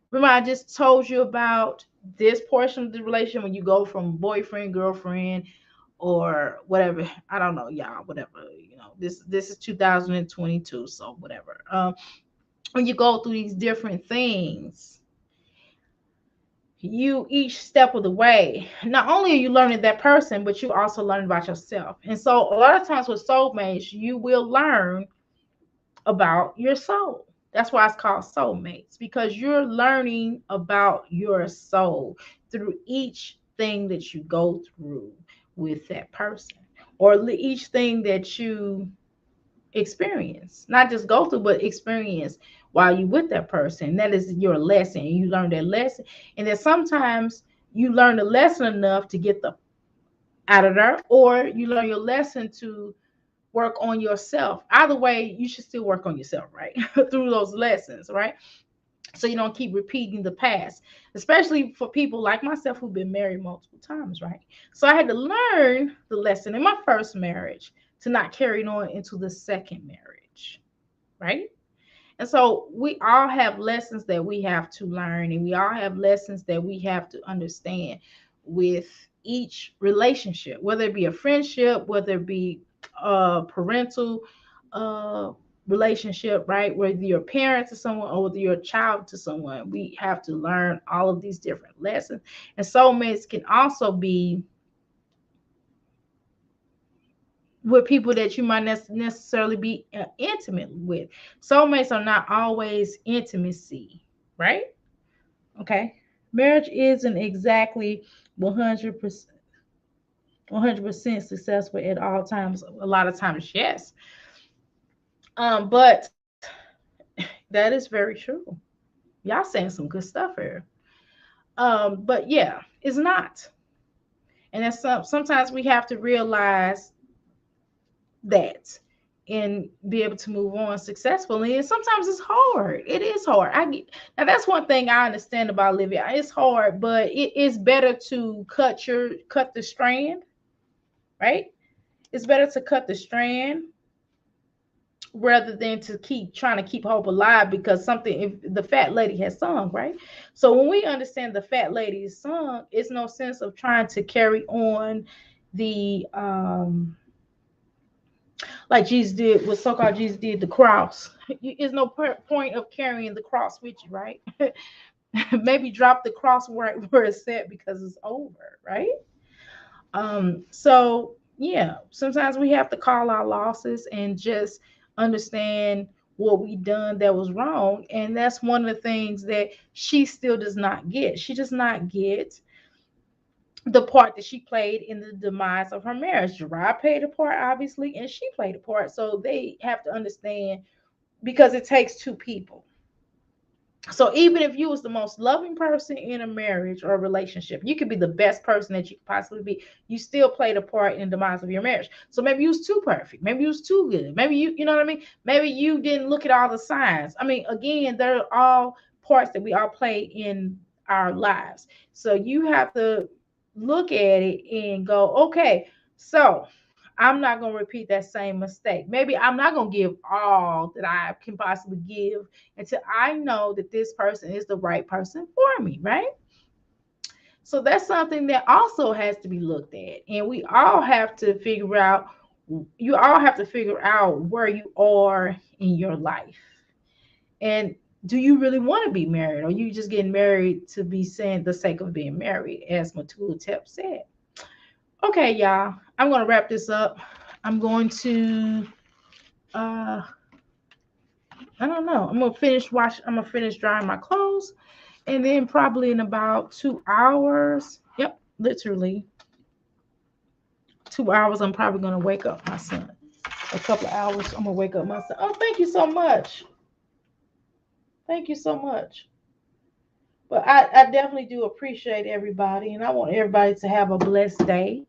Remember, I just told you about this portion of the relation when you go from boyfriend, girlfriend, or whatever. I don't know, y'all, whatever. This is 2022, so whatever. When you go through these different things, you each step of the way, not only are you learning that person, but you also learn about yourself. And so a lot of times with soulmates, you will learn about your soul. That's why it's called soulmates, because you're learning about your soul through each thing that you go through with that person, or each thing that you experience, not just go through, but experience while you with that person. That is your lesson. You learn that lesson, and then sometimes you learn the lesson enough to get the out of there, or you learn your lesson to work on yourself. Either way, you should still work on yourself, right? Through those lessons, right? So you don't keep repeating the past, especially for people like myself who've been married multiple times, right? So I had to learn the lesson in my first marriage to not carry it on into the second marriage, right? And so we all have lessons that we have to learn, and we all have lessons that we have to understand with each relationship, whether it be a friendship, whether it be a parental uh, relationship, right? Whether you're a parent to someone or whether you're a child to someone, we have to learn all of these different lessons. And soulmates can also be with people that you might necessarily be intimate with. Soulmates are not always intimacy, right? Okay. Marriage isn't exactly 100% 100% successful at all times. A lot of times, yes. But that is very true. Y'all saying some good stuff here. But yeah, it's not. And that's sometimes we have to realize that and be able to move on successfully. And sometimes it's hard. It is hard. I get now that's one thing I understand about Olivia. It's hard, but it is better to cut the strand, right? It's better to cut the strand rather than to keep trying to keep hope alive, because something if the fat lady has sung, right? So when we understand the fat lady's song, it's no sense of trying to carry on the like Jesus did, what so-called Jesus did, the cross. There's no point of carrying the cross with you, right? Maybe drop the cross where it's set because it's over, right? So yeah, sometimes we have to call our losses and just understand what we done that was wrong. And that's one of the things that she still does not get. She does not get the part that she played in the demise of her marriage. Gerard played a part, obviously, and she played a part. So they have to understand, because it takes two people. So even if you was the most loving person in a marriage or a relationship, you could be the best person that you could possibly be. You still played a part in the demise of your marriage. So maybe you was too perfect. Maybe you was too good. Maybe you know what I mean? Maybe you didn't look at all the signs. I mean, again, they're all parts that we all play in our lives. So you have to look at it and go, okay, so I'm not going to repeat that same mistake. Maybe I'm not going to give all that I can possibly give until I know that this person is the right person for me, right? So that's something that also has to be looked at. And we all have to figure out, you all have to figure out where you are in your life. And do you really want to be married? Or are you just getting married to be saying the sake of being married, as Matul Tep said? Okay, y'all, I'm going to wrap this up. I'm going to I don't know. I'm gonna finish drying my clothes, and then probably in about 2 hours. Yep, literally 2 hours. I'm probably gonna wake up my son. A couple of hours. I'm gonna wake up my son. Oh, thank you so much. Thank you so much. But I definitely do appreciate everybody, and I want everybody to have a blessed day,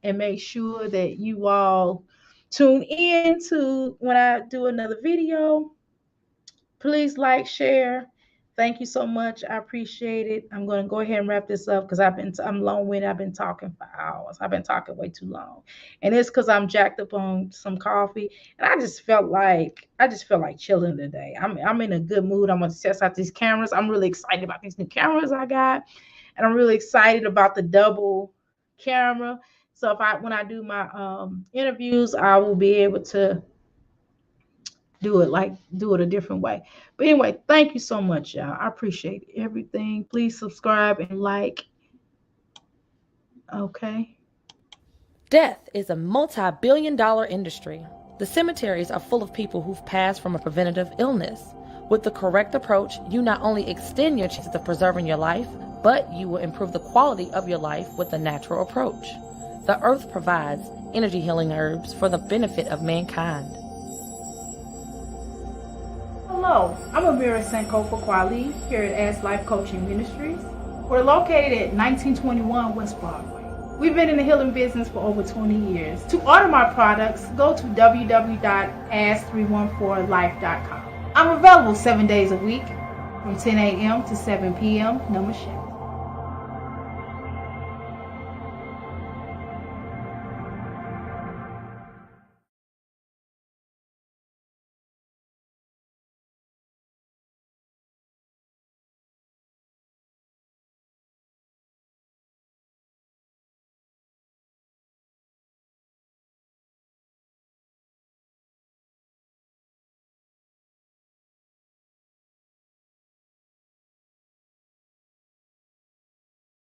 and make sure that you all tune in to when I do another video. Please like, share. Thank you so much. I appreciate it. I'm going to go ahead and wrap this up because I'm long-winded. I've been talking for hours. I've been talking way too long. And it's because I'm jacked up on some coffee. And I just felt like chilling today. I'm in a good mood. I'm going to test out these cameras. I'm really excited about these new cameras I got. And I'm really excited about the double camera. So when I do my interviews, I will be able to do it a different way. But anyway, thank you so much, y'all. I appreciate everything. Please subscribe and like. Okay. Death is a multi-billion-dollar industry. The cemeteries are full of people who've passed from a preventative illness. With the correct approach, you not only extend your chances of preserving your life, but you will improve the quality of your life with the natural approach. The earth provides energy healing herbs for the benefit of mankind. Hello, I'm Amirah Kweli here at As Life Coaching Ministries. We're located at 1921 West Broadway. We've been in the healing business for over 20 years. To order my products, go to www.as314life.com. I'm available 7 days a week from 10 a.m. to 7 p.m. Namaste.